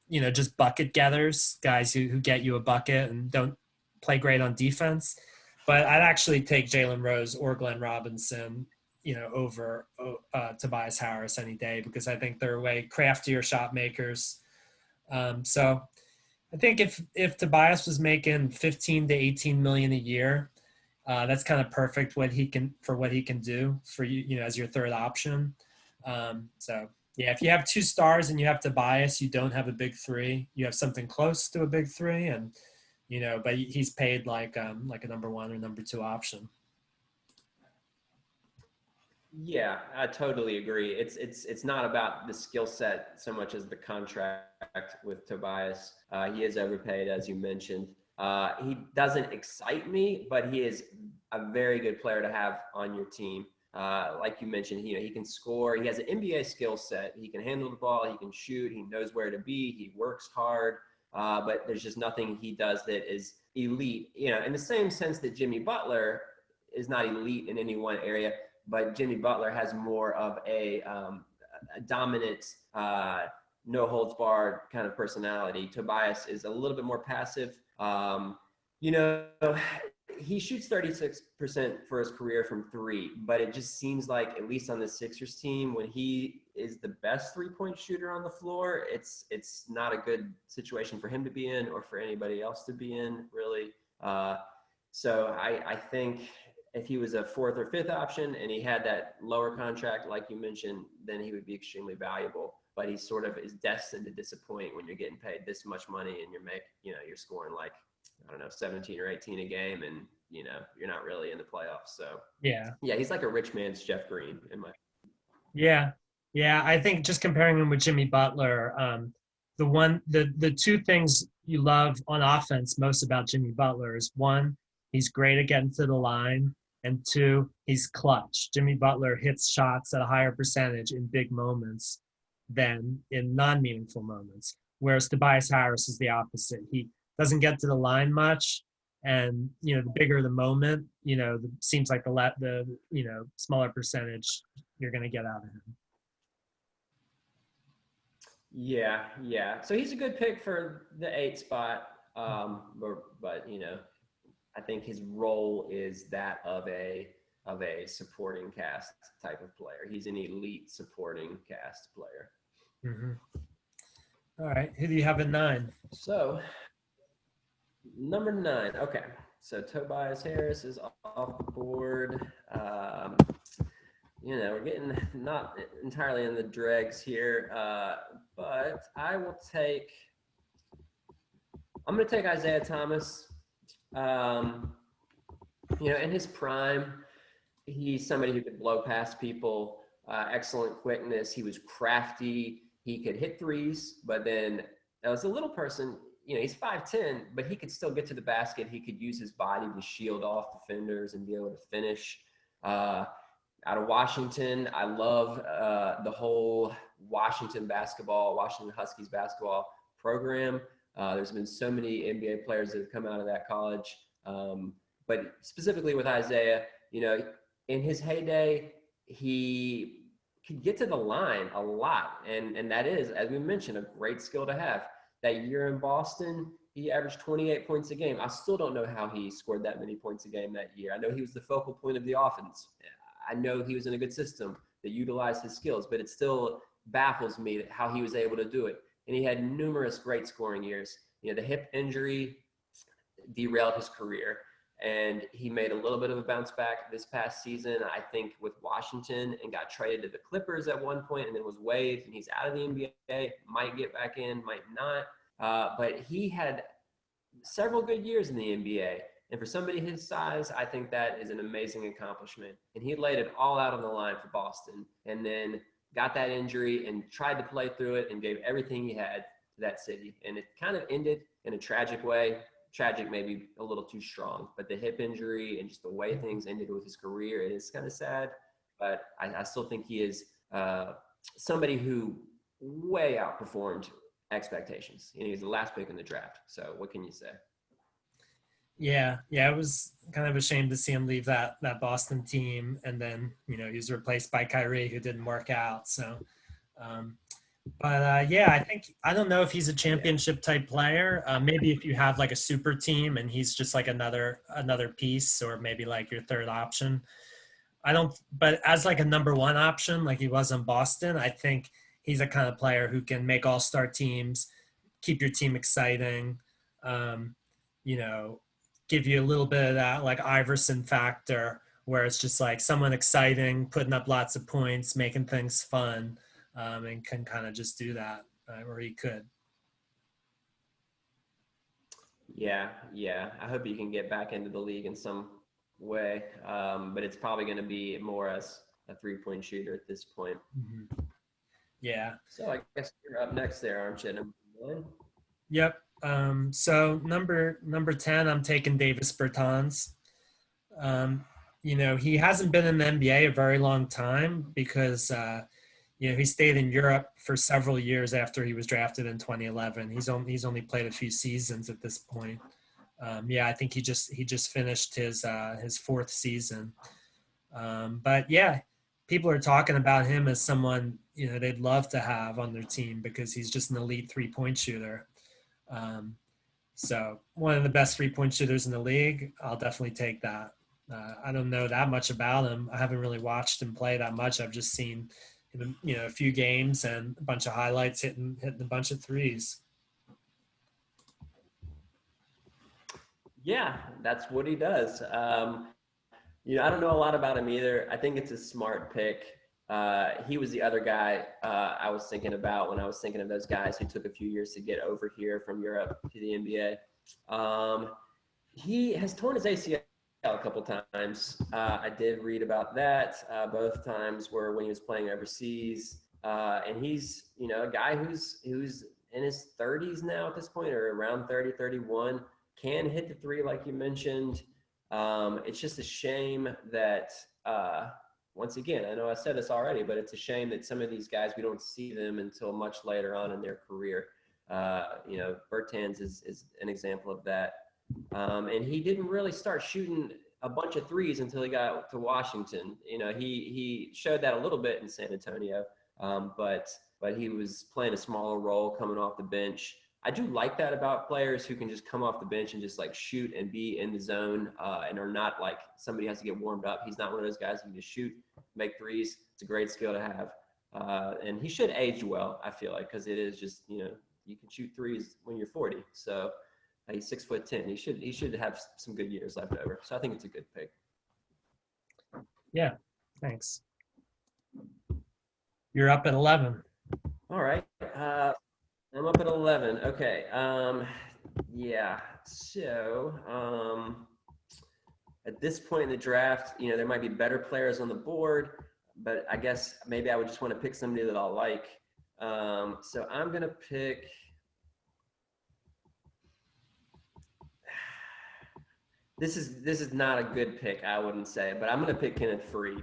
You know, just bucket getters, guys who get you a bucket and don't play great on defense. But I'd actually take Jalen Rose or Glenn Robinson, you know, over Tobias Harris any day, because I think they're way craftier shot makers. So I think if Tobias was making 15 to 18 million a year, that's kind of perfect what he can do for you, you know, as your third option. So yeah, if you have 2 stars and you have Tobias, you don't have a big 3. You have something close to a big 3, and you know, but he's paid like a number 1 or number 2 option. Yeah, I totally agree. It's not about the skill set so much as the contract with Tobias. He is overpaid, as you mentioned. He doesn't excite me, but he is a very good player to have on your team. Like you mentioned, he can score. He has an NBA skill set. He can handle the ball. He can shoot. He knows where to be. He works hard. But there's just nothing he does that is elite. In the same sense that Jimmy Butler is not elite in any one area, but Jimmy Butler has more of a dominant, no holds barred kind of personality. Tobias is a little bit more passive. You know, he shoots 36% for his career from three, but it just seems like, at least on the Sixers team, when he is the best three-point shooter on the floor, it's not a good situation for him to be in or for anybody else to be in, really. So I think if he was a fourth or fifth option and he had that lower contract, like you mentioned, then he would be extremely valuable. But he sort of is destined to disappoint when you're getting paid this much money and you're scoring like, I don't know, 17 or 18 a game, and you're not really in the playoffs. So Yeah. yeah, he's like a rich man's Jeff Green in my. Yeah. Yeah. I think just comparing him with Jimmy Butler, the two things you love on offense most about Jimmy Butler is, one, he's great at getting to the line, and two, he's clutch. Jimmy Butler hits shots at a higher percentage in big moments than in non-meaningful moments. Whereas Tobias Harris is the opposite. He doesn't get to the line much, and the bigger the moment, seems like the smaller percentage you're going to get out of him. Yeah. So he's a good pick for the 8 spot. But I think his role is that of a supporting cast type of player. He's an elite supporting cast player. Mm-hmm. All right. Who do you have at 9? So number 9. Okay. So Tobias Harris is off the board. We're getting not entirely in the dregs here, but I'm going to take Isaiah Thomas. In his prime, he's somebody who could blow past people, excellent quickness. He was crafty. He could hit threes, but then as a little person, he's 5'10", but he could still get to the basket. He could use his body to shield off defenders and be able to finish. Out of Washington, I love the whole Washington Huskies basketball program. There's been so many NBA players that have come out of that college. But specifically with Isaiah, in his heyday, he could get to the line a lot. And that is, as we mentioned, a great skill to have. That year in Boston, he averaged 28 points a game. I still don't know how he scored that many points a game that year. I know he was the focal point of the offense. I know he was in a good system that utilized his skills, but it still baffles me how he was able to do it. And he had numerous great scoring years. The hip injury derailed his career, and he made a little bit of a bounce back this past season, I think, with Washington, and got traded to the Clippers at one point and then was waived, and he's out of the NBA, might get back in, might not. But he had several good years in the NBA. And for somebody his size, I think that is an amazing accomplishment. And he laid it all out on the line for Boston, and then got that injury and tried to play through it and gave everything he had to that city. And it kind of ended in a tragic way. Tragic, maybe a little too strong, but the hip injury and just the way things ended with his career, it is kind of sad. But I still think he is somebody who way outperformed expectations. He's the last pick in the draft. So what can you say? Yeah, it was kind of a shame to see him leave that Boston team, and then he was replaced by Kyrie, who didn't work out. So, I don't know if he's a championship type player. Maybe if you have like a super team and he's just like another piece, or maybe like your third option. But as like a number one option, like he was in Boston, I think he's a kind of player who can make all-star teams, keep your team exciting. Give you a little bit of that like Iverson factor, where it's just like someone exciting, putting up lots of points, making things fun, and can kind of just do that, or he could. Yeah. I hope he can get back into the league in some way, but it's probably going to be more as a 3-point shooter at this point. Mm-hmm. Yeah. So I guess you're up next there, aren't you? Number 9? Yep. So number 10, I'm taking Davis Bertans. He hasn't been in the NBA a very long time because he stayed in Europe for several years after he was drafted in 2011. He's only played a few seasons at this point. I think he just finished his fourth season. But yeah, people are talking about him as someone they'd love to have on their team because he's just an elite 3-point shooter. So one of the best 3-point shooters in the league. I'll definitely take that. I don't know that much about him. I haven't really watched him play that much. I've just seen a few games and a bunch of highlights hitting a bunch of threes. Yeah, that's what he does. I don't know a lot about him either. I think it's a smart pick. He was the other guy I was thinking about when I was thinking of those guys who took a few years to get over here from Europe to the NBA. He has torn his ACL a couple times. I did read about that. Both times were when he was playing overseas. And he's, a guy who's in his 30s now at this point, or around 30, 31, can hit the three like you mentioned. It's just a shame that, once again, I know I said this already, but it's a shame that some of these guys, we don't see them until much later on in their career. Bertans is an example of that. And he didn't really start shooting a bunch of threes until he got to Washington. He showed that a little bit in San Antonio, but he was playing a smaller role coming off the bench. I do like that about players who can just come off the bench and just like shoot and be in the zone and are not like somebody has to get warmed up. He's not one of those guys who can just shoot, make threes. It's a great skill to have. And he should age well, I feel like, because it is just, you can shoot threes when you're 40. So he's 6'10". He should have some good years left over. So I think it's a good pick. Yeah, thanks. You're up at 11. All right. I'm up at 11. Okay. So at this point in the draft, there might be better players on the board, but I guess maybe I would just want to pick somebody that I'll like. So I'm going to pick. This is not a good pick, I wouldn't say, but I'm going to pick Kenneth Faried.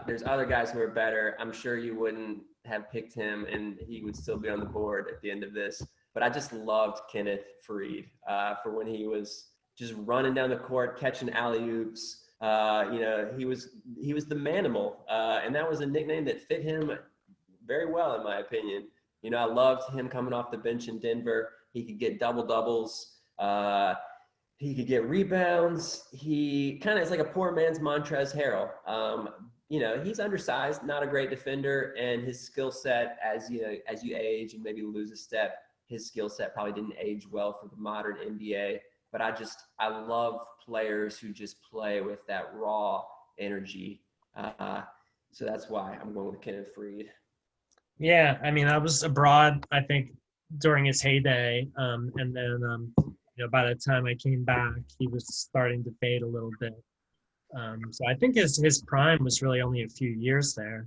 There's other guys who are better. I'm sure you wouldn't have picked him and he would still be on the board at the end of this. But I just loved Kenneth Faried for when he was just running down the court, catching alley-oops. He was the manimal, and that was a nickname that fit him very well, in my opinion. I loved him coming off the bench in Denver. He could get double-doubles. He could get rebounds. He kind of is like a poor man's Montrezl Harrell. He's undersized, not a great defender, and his skill set, as you age and maybe lose a step, his skill set probably didn't age well for the modern NBA. But I love players who just play with that raw energy. So that's why I'm going with Kenneth Faried. Yeah, I mean, I was abroad, I think, during his heyday, and then by the time I came back, he was starting to fade a little bit. So I think his prime was really only a few years there.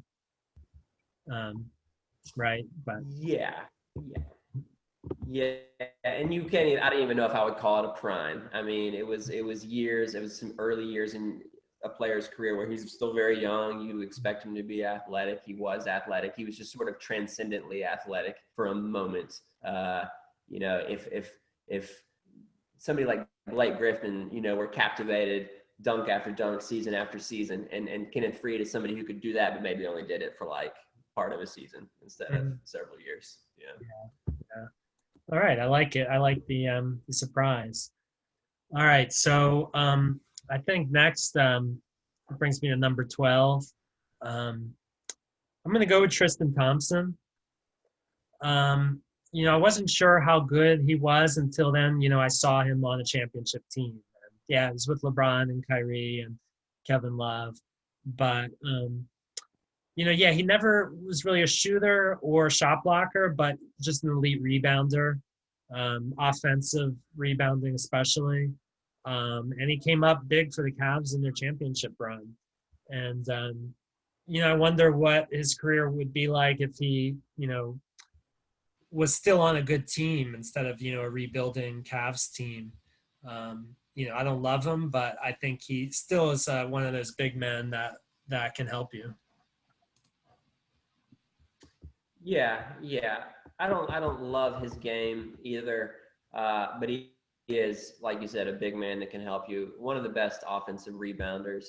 Right? But yeah. And you can't even, I don't even know if I would call it a prime. I mean, it was years, it was some early years in a player's career where he's still very young. You expect him to be athletic. He was athletic. He was just sort of transcendently athletic for a moment. If somebody like Blake Griffin, were captivated dunk after dunk, season after season, and Kenneth Faried is somebody who could do that, but maybe only did it for like part of a season instead of several years. Yeah. All right, I like it. I like the surprise. All right, so I think next brings me to number 12. I'm going to go with Tristan Thompson. I wasn't sure how good he was until then. I saw him on a championship team. Yeah, it was with LeBron and Kyrie and Kevin Love. But, he never was really a shooter or shot blocker, but just an elite rebounder, offensive rebounding especially. And he came up big for the Cavs in their championship run. And, I wonder what his career would be like if he, was still on a good team instead of, a rebuilding Cavs team. I don't love him, but I think he still is one of those big men that can help you. Yeah, yeah. I don't love his game either, but he is, like you said, a big man that can help you. One of the best offensive rebounders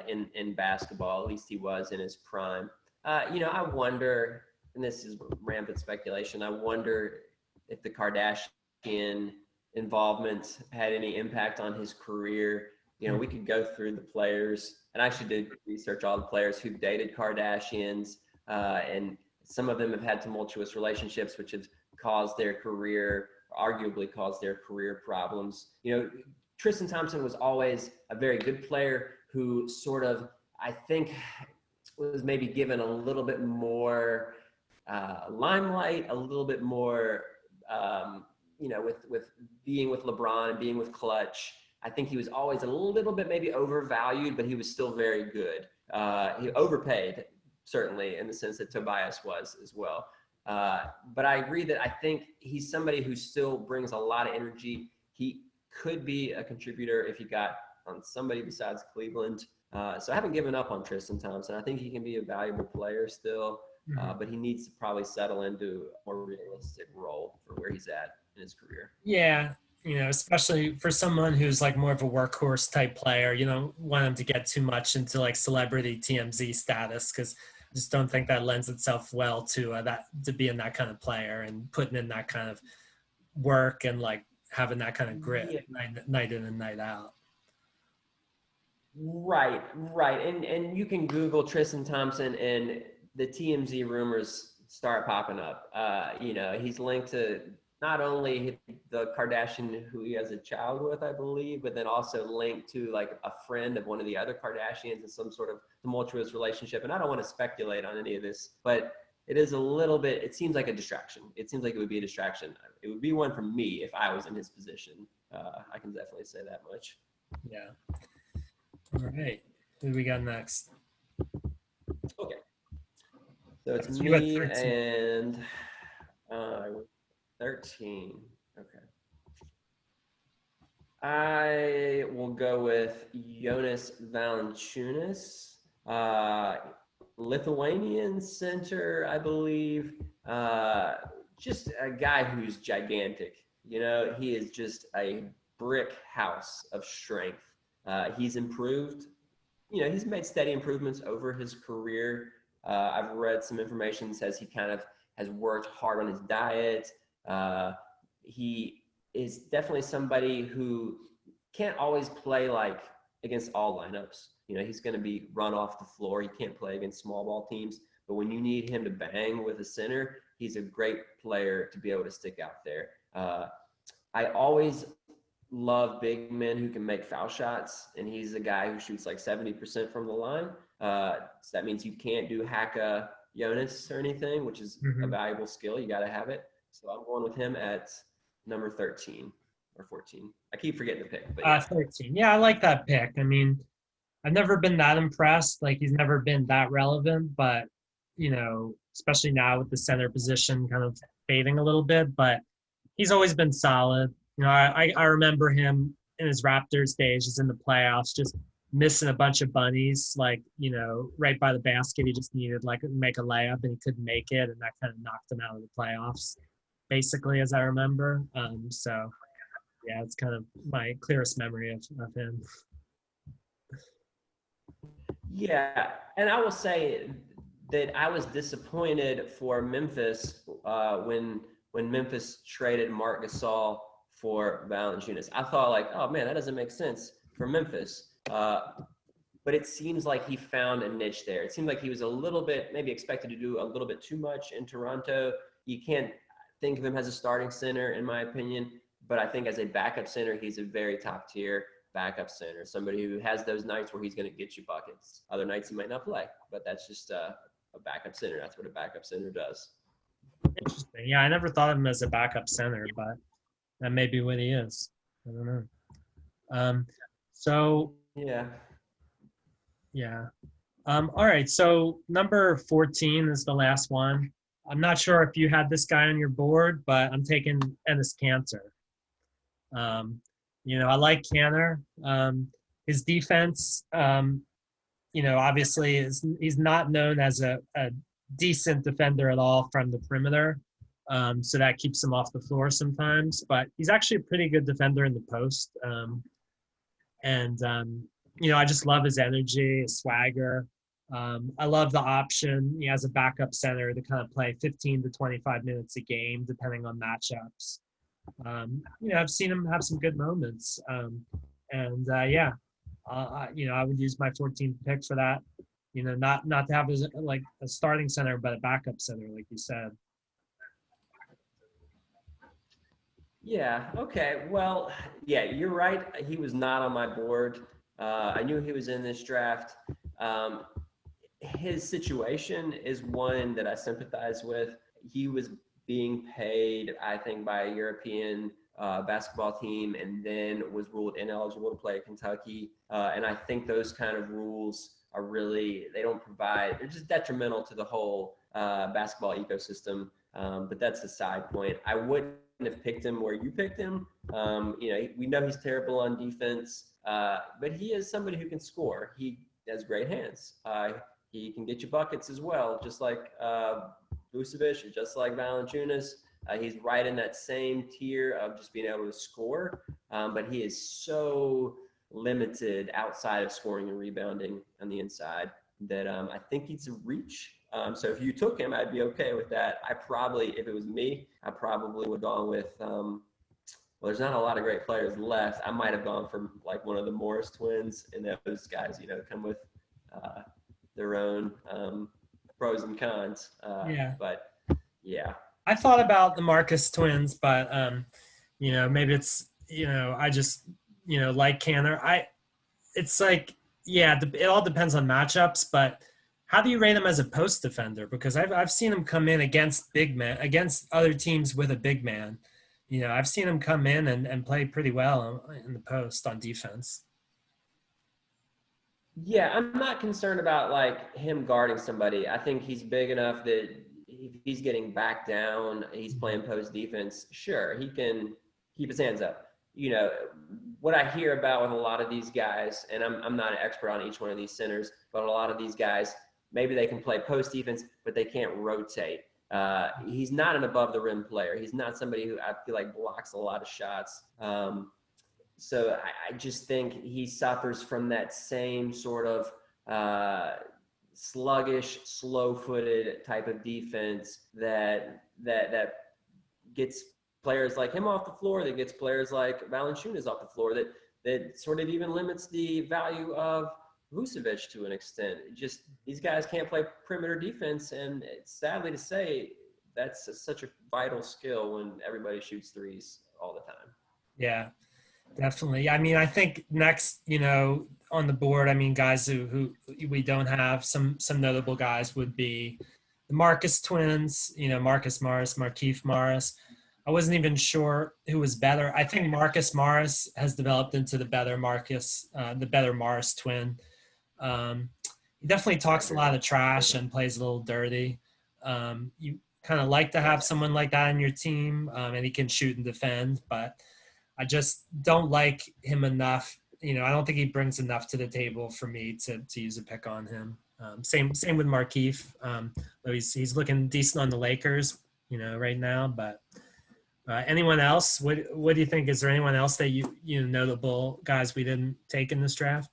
in basketball. At least he was in his prime. I wonder, and this is rampant speculation. I wonder if the Kardashian involvement had any impact on his career. We could go through the players, and I actually did research all the players who dated Kardashians, and some of them have had tumultuous relationships, which have arguably caused their career problems. Tristan Thompson was always a very good player who sort of, I think, was maybe given a little bit more limelight, a little bit more, with being with LeBron and being with Clutch. I think he was always a little bit maybe overvalued, but he was still very good. He overpaid, certainly, in the sense that Tobias was as well. But I agree that I think he's somebody who still brings a lot of energy. He could be a contributor if he got on somebody besides Cleveland. So I haven't given up on Tristan Thompson. I think he can be a valuable player still, but he needs to probably settle into a more realistic role for where he's at in his career. Yeah, especially for someone who's like more of a workhorse type player, you don't want him to get too much into like celebrity TMZ status, because I just don't think that lends itself well to to being that kind of player and putting in that kind of work and like having that kind of grit. Yeah. night in and night out. Right. And you can Google Tristan Thompson and the TMZ rumors start popping up. He's linked to not only the Kardashian who he has a child with, I believe, but then also linked to like a friend of one of the other Kardashians in some sort of tumultuous relationship. And I don't want to speculate on any of this, but it is a little bit, it seems like a distraction. It seems like it would be a distraction. It would be one for me if I was in his position. I can definitely say that much. Yeah. All right. Who do we got next? Okay. So it's me and 13. Okay. I will go with Jonas Valanciunas, Lithuanian center, I believe. Just a guy who's gigantic. He is just a brick house of strength. He's improved. He's made steady improvements over his career. I've read some information that says he kind of has worked hard on his diet. He is definitely somebody who can't always play like against all lineups. He's going to be run off the floor. He can't play against small ball teams. But when you need him to bang with a center, he's a great player to be able to stick out there. I always love big men who can make foul shots, and he's a guy who shoots like 70% from the line. So that means you can't do Haka Jonas or anything, which is a valuable skill. You got to have it. So I'm going with him at number 13 or 14. I keep forgetting the pick. But yeah. 13. Yeah, I like that pick. I mean, I've never been that impressed. Like, he's never been that relevant, but, especially now with the center position kind of fading a little bit, but he's always been solid. I remember him in his Raptors days, just in the playoffs, just missing a bunch of bunnies, like, right by the basket. He just needed like make a layup and he couldn't make it. And that kind of knocked him out of the playoffs, basically, as I remember. So yeah, it's kind of my clearest memory of him. Yeah. And I will say that I was disappointed for Memphis when Memphis traded Marc Gasol for Valanciunas. I thought like, oh man, that doesn't make sense for Memphis. But it seems like he found a niche there. It seemed like he was a little bit maybe expected to do a little bit too much in Toronto. You can't think of him as a starting center, in my opinion, but I think as a backup center, he's a very top tier backup center, somebody who has those nights where he's going to get you buckets. Other nights he might not play, but that's just a backup center. That's what a backup center does. Interesting. Yeah, I never thought of him as a backup center, but that may be what he is. I don't know. So yeah. All right, so number 14 is the last one. I'm not sure if you had this guy on your board, but I'm taking Ennis Cantor. Um, I like Cantor. His defense, obviously he's not known as a decent defender at all from the perimeter. So that keeps him off the floor sometimes, but he's actually a pretty good defender in the post. And I just love his energy, his swagger. I love the option. He has a backup center to kind of play 15 to 25 minutes a game, depending on matchups. I've seen him have some good moments. Yeah, I would use my 14th pick for that. Not to have like a starting center, but a backup center, like you said. Yeah. Okay. Well, yeah, you're right. He was not on my board. I knew he was in this draft. Um, his situation is one that I sympathize with. He was being paid, I think, by a European basketball team and then was ruled ineligible to play at Kentucky. And I think those kind of rules are really, they don't provide, they're just detrimental to the whole basketball ecosystem. But that's a side point. I wouldn't have picked him where you picked him. We know he's terrible on defense, but he is somebody who can score. He has great hands. He can get you buckets as well, just like Vučević, just like Valanciunas. He's right in that same tier of just being able to score, but he is so limited outside of scoring and rebounding on the inside that I think he's a reach. So if you took him, I'd be okay with that. If it was me, I probably would have gone with, well, there's not a lot of great players left. I might have gone for like one of the Morris twins, and those guys, come with their own pros and cons. Yeah. But yeah. I thought about the Marcus twins, but maybe it's I just like Cantor. It's like it all depends on matchups, but how do you rate him as a post defender? Because I've seen him come in against big men, against other teams with a big man. I've seen him come in and play pretty well in the post on defense. Yeah, I'm not concerned about like him guarding somebody. I think he's big enough that if he's getting back down, he's playing post defense. Sure, he can keep his hands up. What I hear about with a lot of these guys, and I'm not an expert on each one of these centers, but a lot of these guys, maybe they can play post defense, but they can't rotate. He's not an above the rim player. He's not somebody who I feel like blocks a lot of shots. So I just think he suffers from that same sort of sluggish, slow-footed type of defense that gets players like him off the floor, that gets players like Valanciunas off the floor, that sort of even limits the value of Vučević to an extent. Just these guys can't play perimeter defense, and it's sadly to say that's such a vital skill when everybody shoots threes all the time. Yeah. Definitely. I mean, I think next, on the board, I mean, guys who we don't have, some notable guys would be the Marcus twins, Marcus Morris, Markieff Morris. I wasn't even sure who was better. I think Marcus Morris has developed into the better Morris twin. He definitely talks a lot of trash and plays a little dirty. You kind of like to have someone like that on your team, and he can shoot and defend, but I just don't like him enough. I don't think he brings enough to the table for me to use a pick on him. Same with Markieff. Though he's looking decent on the Lakers, right now. But anyone else? What do you think? Is there anyone else that notable guys we didn't take in this draft?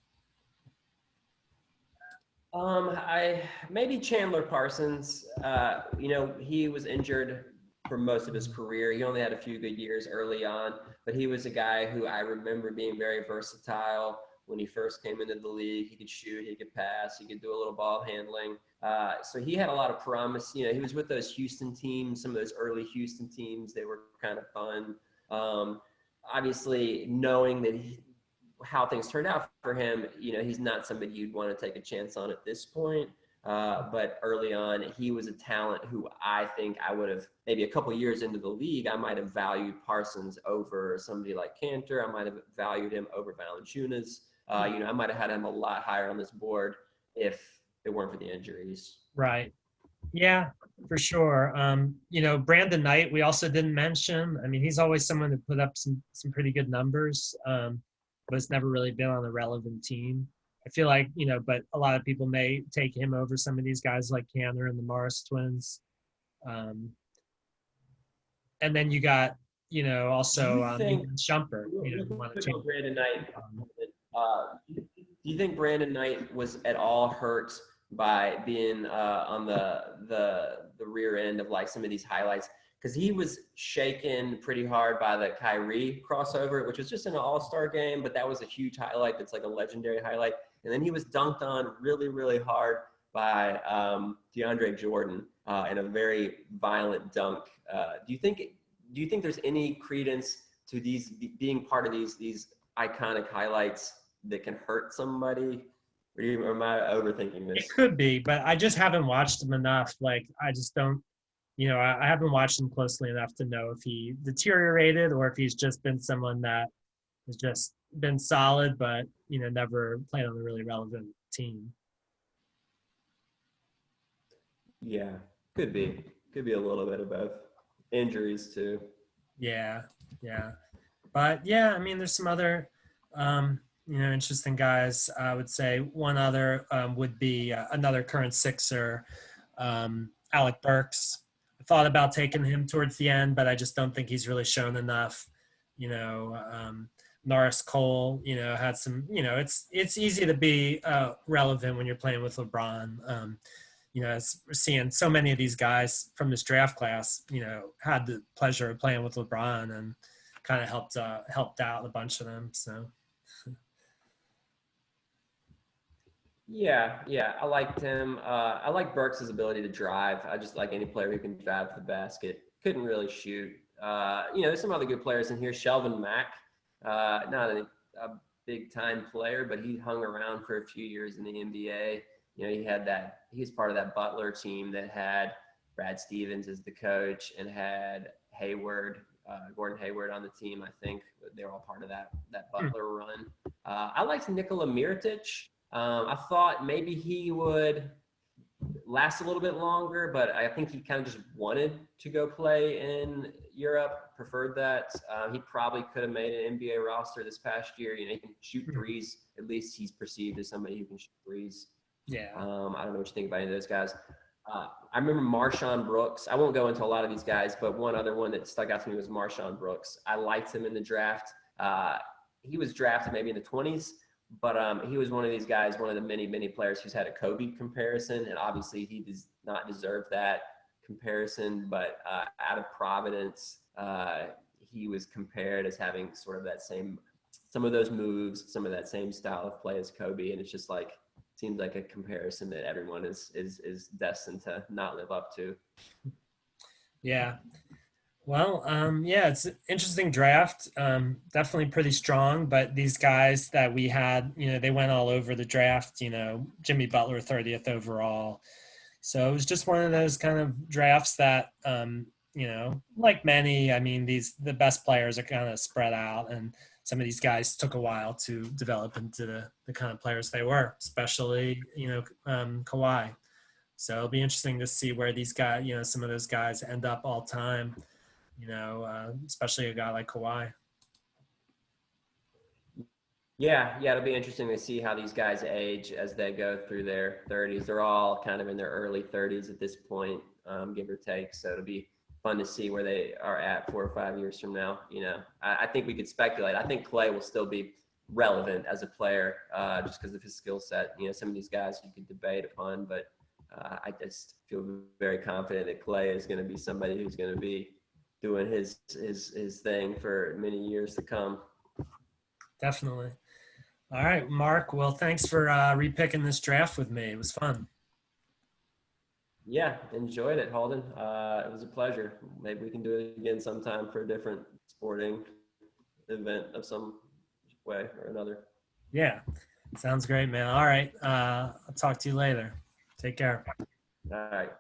I maybe Chandler Parsons. He was injured for most of his career. He only had a few good years early on, but he was a guy who I remember being very versatile when he first came into the league. He could shoot, he could pass, he could do a little ball handling. So he had a lot of promise. He was with those Houston teams, some of those early Houston teams. They were kind of fun. Obviously, knowing that how things turned out for him, he's not somebody you'd want to take a chance on at this point. But early on, he was a talent who I think I would have, maybe a couple years into the league, I might have valued Parsons over somebody like Cantor. I might have valued him over Valanciunas. I might have had him a lot higher on this board if it weren't for the injuries. Right. Yeah, for sure. Brandon Knight, we also didn't mention. I mean, he's always someone who put up some pretty good numbers, but it's never really been on a relevant team. I feel like, but a lot of people may take him over some of these guys like Canner and the Morris twins. And then you got, also Shumpert. Brandon Knight. Do you think Brandon Knight was at all hurt by being on the rear end of like some of these highlights? Because he was shaken pretty hard by the Kyrie crossover, which was just an all-star game, but that was a huge highlight. That's like a legendary highlight. And then he was dunked on really, really hard by DeAndre Jordan in a very violent dunk. Do you think there's any credence to these being part of these iconic highlights that can hurt somebody? Or am I overthinking this? It could be, but I just haven't watched him enough. Like, I just don't, I haven't watched him closely enough to know if he deteriorated or if he's just been someone that has just been solid, but, never played on a really relevant team. Yeah, could be. Could be a little bit of both. Injuries, too. Yeah. But, yeah, I mean, there's some other interesting guys. I would say one other would be another current Sixer, Alec Burks. I thought about taking him towards the end, but I just don't think he's really shown enough. Norris Cole, had some, it's easy to be relevant when you're playing with LeBron. As we're seeing so many of these guys from this draft class, had the pleasure of playing with LeBron and kind of helped out a bunch of them. So. Yeah, I liked him. I like Burks' ability to drive. I just like any player who can drive to the basket. Couldn't really shoot. There's some other good players in here. Sheldon Mack, not a big time player, but he hung around for a few years in the NBA. He's part of that Butler team that had Brad Stevens as the coach and had Gordon Hayward on the team. I think they were all part of that Butler run. I liked Nikola Vuchevich. I thought maybe he would last a little bit longer, but I think he kind of just wanted to go play in Europe, preferred that. He probably could have made an NBA roster this past year. He can shoot threes. At least he's perceived as somebody who can shoot threes. Yeah. I don't know what you think about any of those guys. I remember Marshawn Brooks. I won't go into a lot of these guys, but one other one that stuck out to me was Marshawn Brooks. I liked him in the draft. He was drafted maybe in the 20s. But he was one of these guys, one of the many, many players who's had a Kobe comparison. And obviously he does not deserve that comparison. But out of Providence, he was compared as having sort of some of those moves, some of that same style of play as Kobe. And it's just like, seems like a comparison that everyone is destined to not live up to. Yeah. Well, it's an interesting draft. Definitely pretty strong, but these guys that we had, they went all over the draft, Jimmy Butler, 30th overall. So it was just one of those kind of drafts that, like many, I mean, the best players are kind of spread out, and some of these guys took a while to develop into the kind of players they were, especially, Kawhi. So it'll be interesting to see where these guys, some of those guys end up all time. Especially a guy like Kawhi. Yeah, it'll be interesting to see how these guys age as they go through their 30s. They're all kind of in their early 30s at this point, give or take. So it'll be fun to see where they are at 4 or 5 years from now. I think we could speculate. I think Clay will still be relevant as a player just because of his skill set. Some of these guys you could debate upon, but I just feel very confident that Clay is going to be somebody who's going to be doing his thing for many years to come. Definitely. All right, Mark. Well, thanks for repicking this draft with me. It was fun. Yeah, enjoyed it, Holden. It was a pleasure. Maybe we can do it again sometime for a different sporting event of some way or another. Yeah, sounds great, man. All right. I'll talk to you later. Take care. All right.